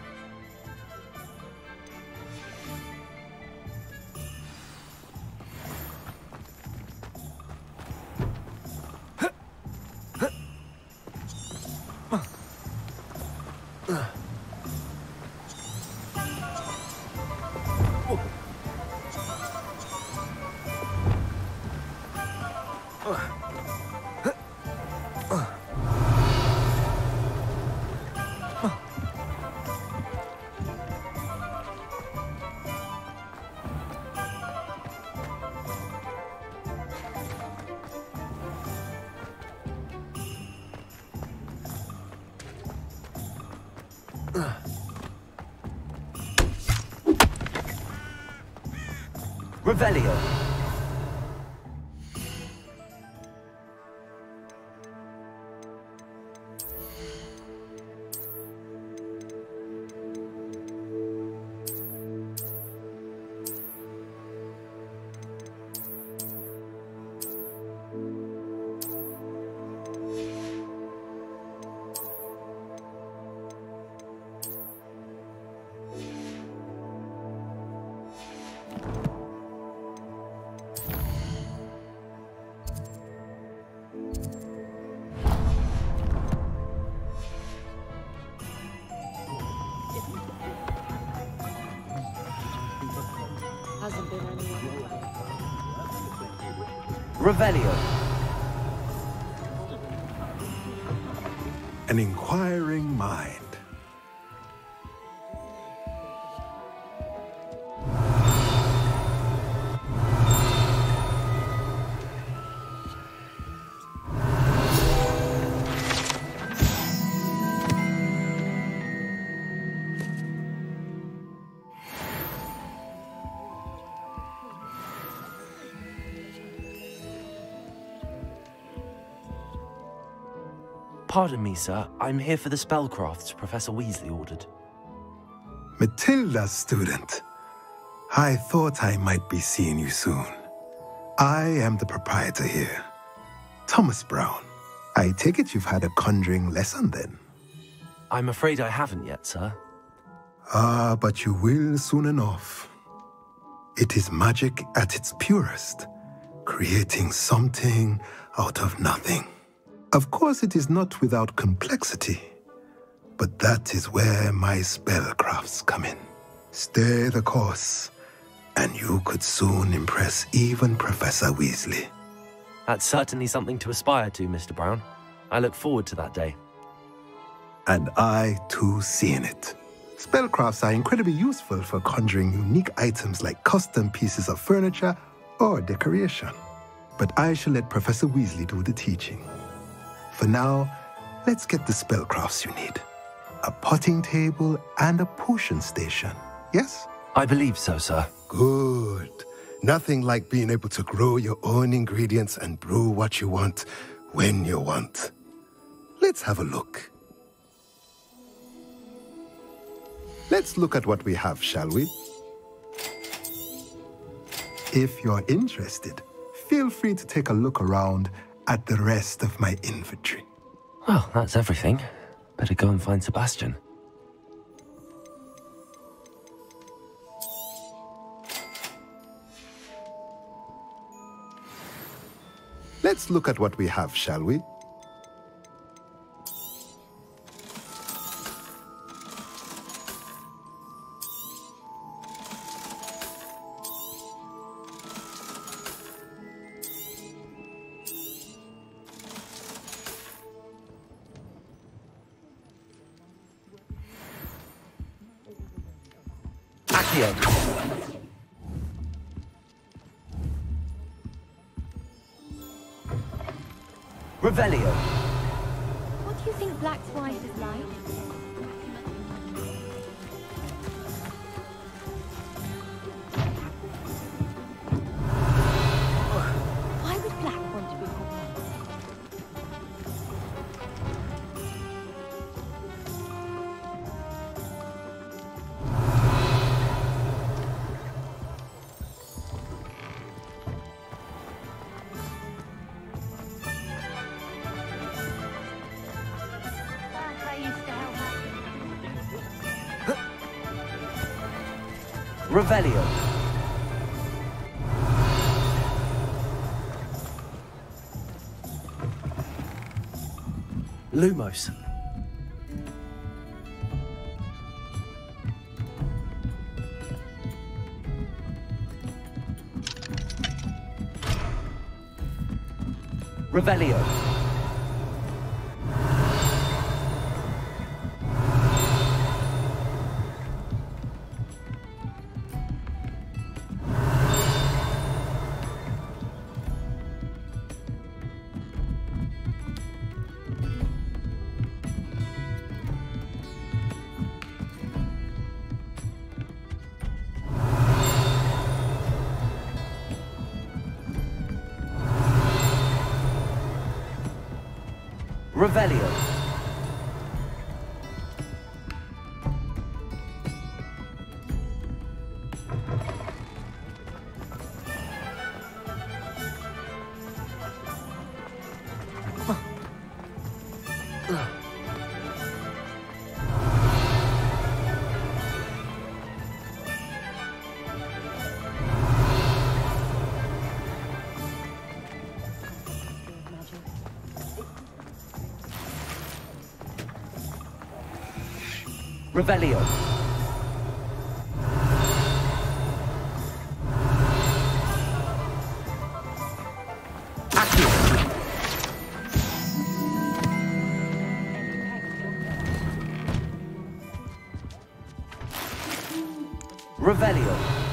Revelio. Hasn't been anyone. Revelio. An inquiring mind. Pardon me, sir. I'm here for the spellcrafts Professor Weasley ordered. Matilda's student. I thought I might be seeing you soon. I am the proprietor here, Thomas Brown. I take it you've had a conjuring lesson then? I'm afraid I haven't yet, sir. Ah, but you will soon enough. It is magic at its purest, creating something out of nothing. Of course, it is not without complexity, but that is where my spellcrafts come in. Stay the course, and you could soon impress even Professor Weasley. That's certainly something to aspire to, Mr. Brown. I look forward to that day. And I, too, seeing it. Spellcrafts are incredibly useful for conjuring unique items like custom pieces of furniture or decoration. But I shall let Professor Weasley do the teaching. For now, let's get the spellcrafts you need. A potting table and a potion station, yes? I believe so, sir. Good. Nothing like being able to grow your own ingredients and brew what you want when you want. Let's have a look. Let's look at what we have, shall we? If you're interested, feel free to take a look around at the rest of my inventory. Well, that's everything. Better go and find Sebastian. Let's look at what we have, shall we? Revelio. What do you think Black's wife is like? Why would Black want to be Revelio. Lumos. Revelio. Revelio. Revelio. Revelio.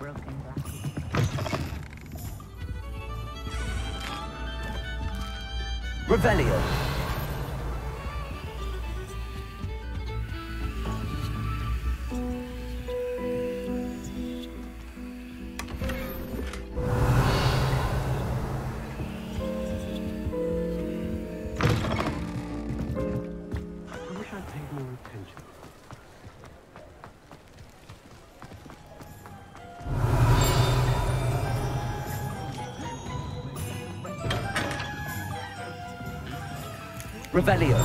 broken glass. Revelio. Revelio.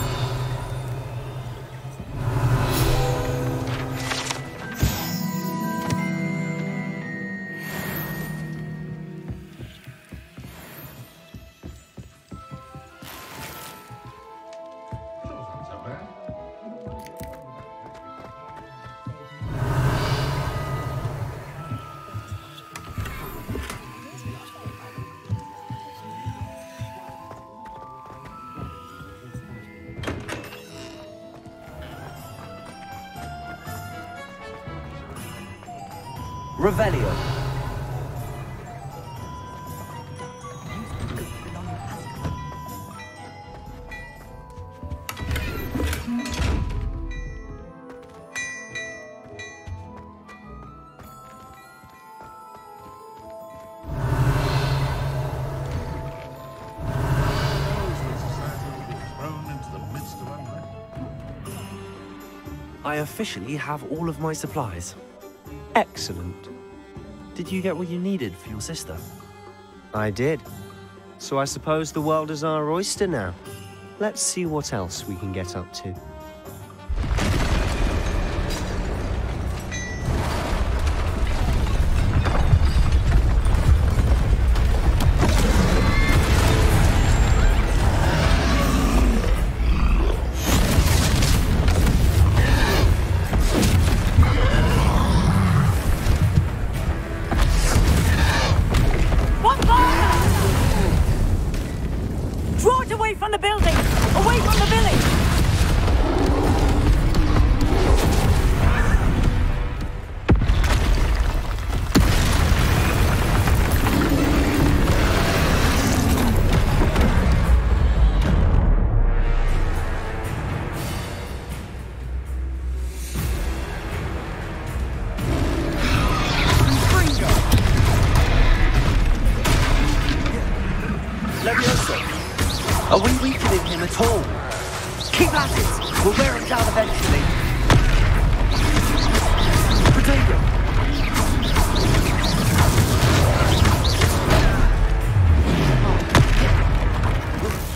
Revelio. I officially have all of my supplies. Excellent. Did you get what you needed for your sister? I did. So I suppose the world is our oyster now. Let's see what else we can get up to. Are we weakening him at all? Keep at it! We'll wear him down eventually. Potato!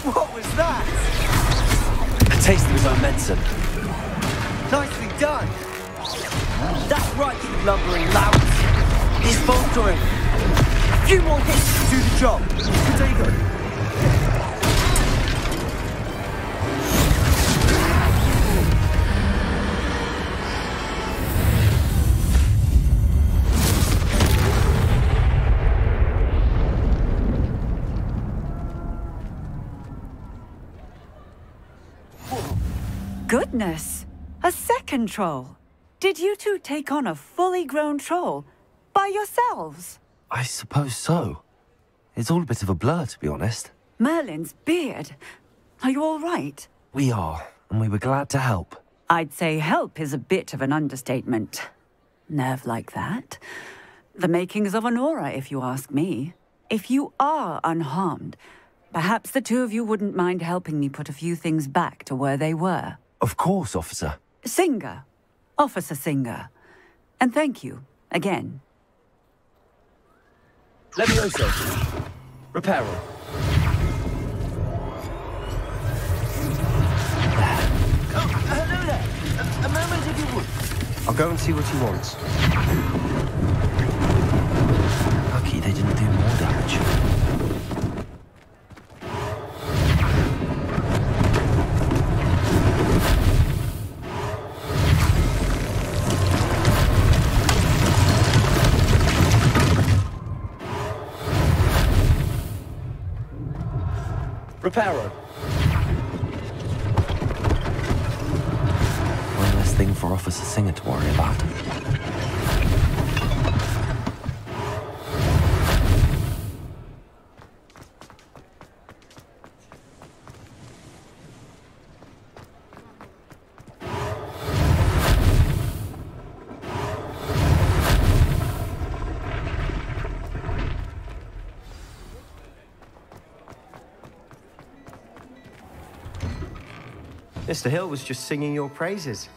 What was that? A taste of his own medicine. Nicely done. That's right, you lumbering louts. He's faltering. A few more hits to do the job. Potato. Goodness! A second troll! Did you two take on a fully grown troll by yourselves? I suppose so. It's all a bit of a blur, to be honest. Merlin's beard. Are you all right? We are, and we were glad to help. I'd say help is a bit of an understatement. Nerve like that. The makings of an aura, if you ask me. If you are unharmed, perhaps the two of you wouldn't mind helping me put a few things back to where they were. Of course, officer. Singer. Officer Singer. And thank you, again. Levioso. Reparo. Hello there. A moment if you would. I'll go and see what he wants. Lucky they didn't do more damage. Reparo. One less thing for Officer Singer to worry about. Mr. Hill was just singing your praises.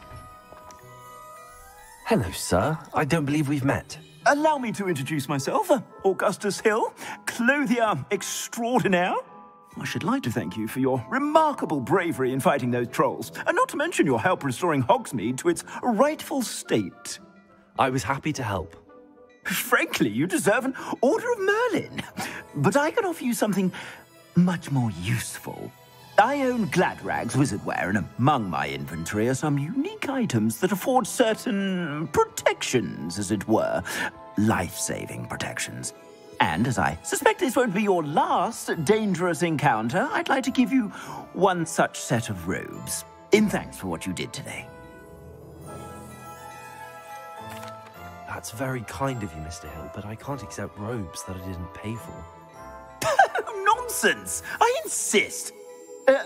Hello, sir. I don't believe we've met. Allow me to introduce myself, Augustus Hill, clothier extraordinaire. I should like to thank you for your remarkable bravery in fighting those trolls, and not to mention your help restoring Hogsmeade to its rightful state. I was happy to help. Frankly, you deserve an Order of Merlin. But I can offer you something much more useful. I own Gladrag's wizardware, and among my inventory are some unique items that afford certain protections, as it were. Life-saving protections. And as I suspect this won't be your last dangerous encounter, I'd like to give you one such set of robes, in thanks for what you did today. That's very kind of you, Mr. Hill, but I can't accept robes that I didn't pay for. Nonsense! I insist!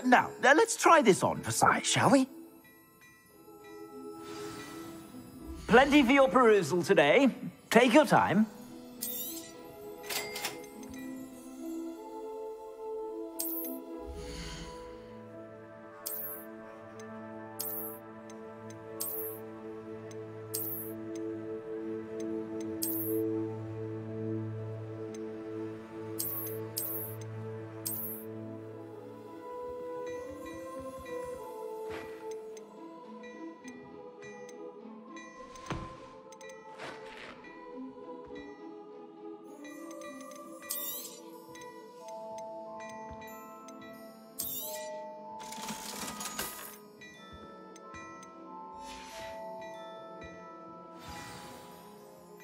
Now, let's try this on for size, shall we? Plenty for your perusal today. Take your time.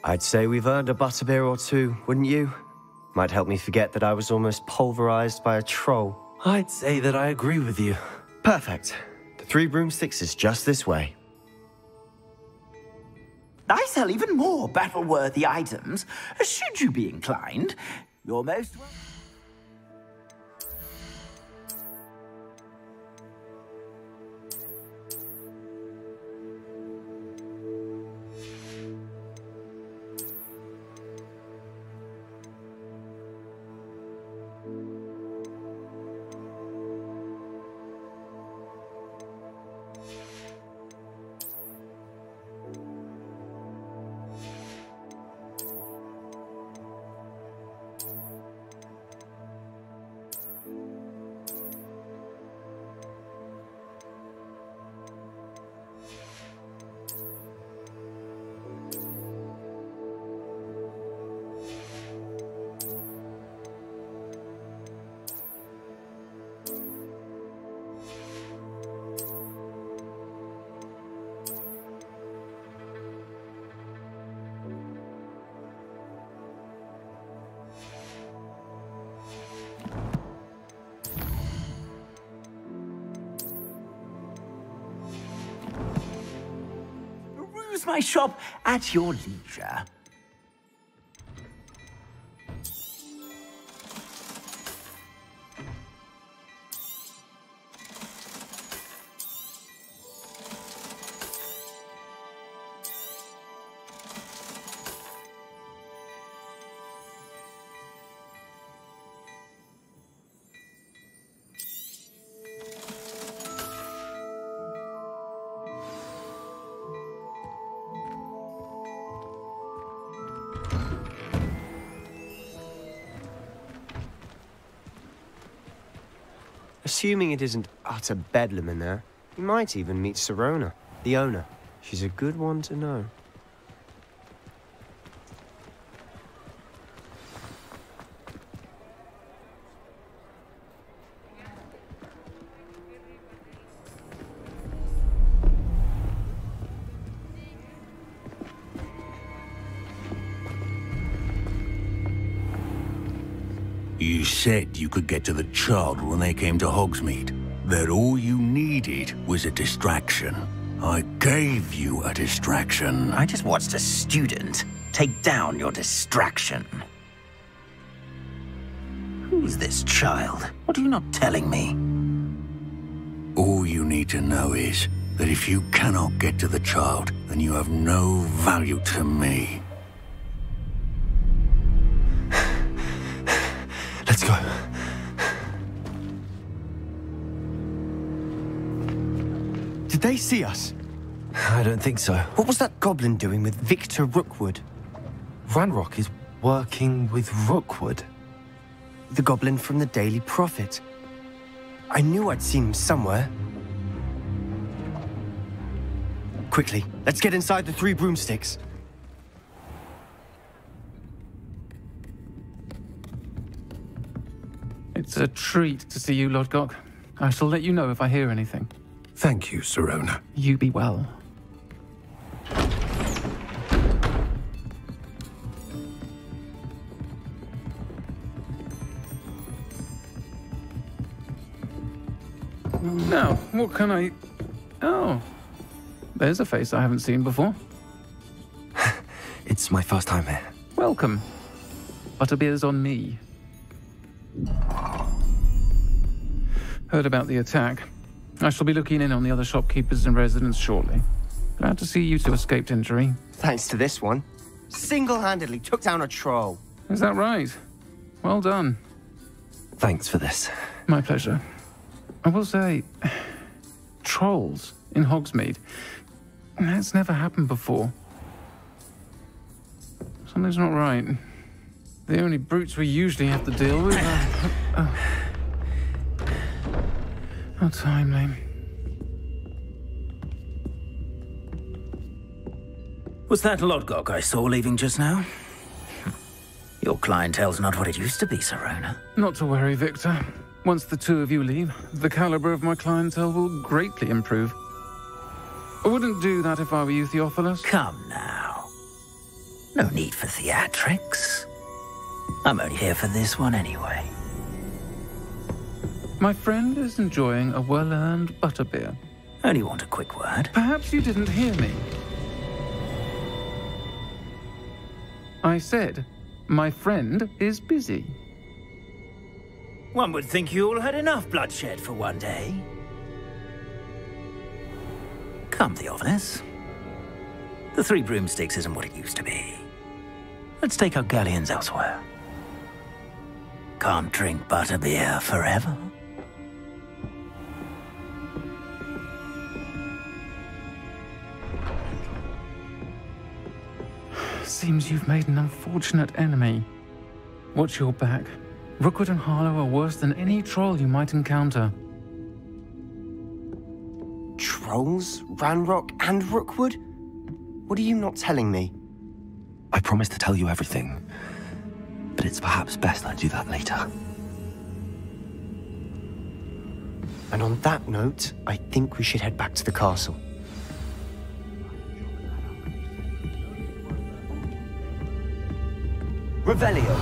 I'd say we've earned a butterbeer or two, wouldn't you? Might help me forget that I was almost pulverized by a troll. I'd say that I agree with you. Perfect. The 3 broomsticks is just this way. I sell even more battle-worthy items, should you be inclined. You're most welcome. My shop at your leisure. Assuming it isn't utter bedlam in there, you might even meet Sirona, the owner. She's a good one to know. You said you could get to the child when they came to Hogsmeade. That all you needed was a distraction. I gave you a distraction. I just watched a student take down your distraction. Who's this child? What are you not telling me? All you need to know is that if you cannot get to the child, then you have no value to me. Let's go. they see us? I don't think so. What was that goblin doing with Victor Rookwood? Ranrock is working with Rookwood. The goblin from the Daily Prophet. I knew I'd seen him somewhere. Quickly, let's get inside the 3 broomsticks. It's a treat to see you, Lodgok. I shall let you know if I hear anything. Thank you, Sirona. You be well. Now, what can I... Oh, there's a face I haven't seen before. It's my first time here. Welcome. Butterbeer's on me. Heard about the attack. I shall be looking in on the other shopkeepers and residents shortly. Glad to see you two escaped injury. Thanks to this one. Single-handedly took down a troll. Is that right? Well done. Thanks for this. My pleasure. I will say, trolls in Hogsmeade. That's never happened before. Something's not right. The only brutes we usually have to deal with are... How timely. Was that Lodgok I saw leaving just now? Your clientele's not what it used to be, Sirona. Not to worry, Victor. Once the 2 of you leave, the caliber of my clientele will greatly improve. I wouldn't do that if I were you, Theophilus. Come now. No need for theatrics. I'm only here for this one anyway. My friend is enjoying a well-earned butterbeer. Only want a quick word. Perhaps you didn't hear me. I said, my friend is busy. One would think you all had enough bloodshed for one day. Come, Theophilus. The 3 broomsticks isn't what it used to be. Let's take our galleons elsewhere. Can't drink butterbeer forever. Seems you've made an unfortunate enemy. Watch your back. Rookwood and Harlow are worse than any troll you might encounter. Trolls? Ranrock and Rookwood? What are you not telling me? I promised to tell you everything, but it's perhaps best I do that later. And on that note, I think we should head back to the castle. Revelio.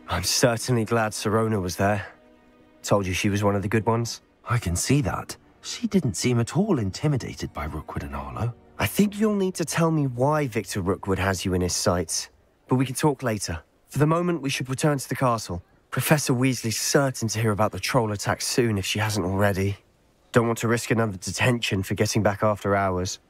I'm certainly glad Sirona was there. Told you she was one of the good ones. I can see that. She didn't seem at all intimidated by Rookwood and Harlow. I think you'll need to tell me why Victor Rookwood has you in his sights. But we can talk later. For the moment, we should return to the castle. Professor Weasley's certain to hear about the troll attack soon if she hasn't already. Don't want to risk another detention for getting back after hours.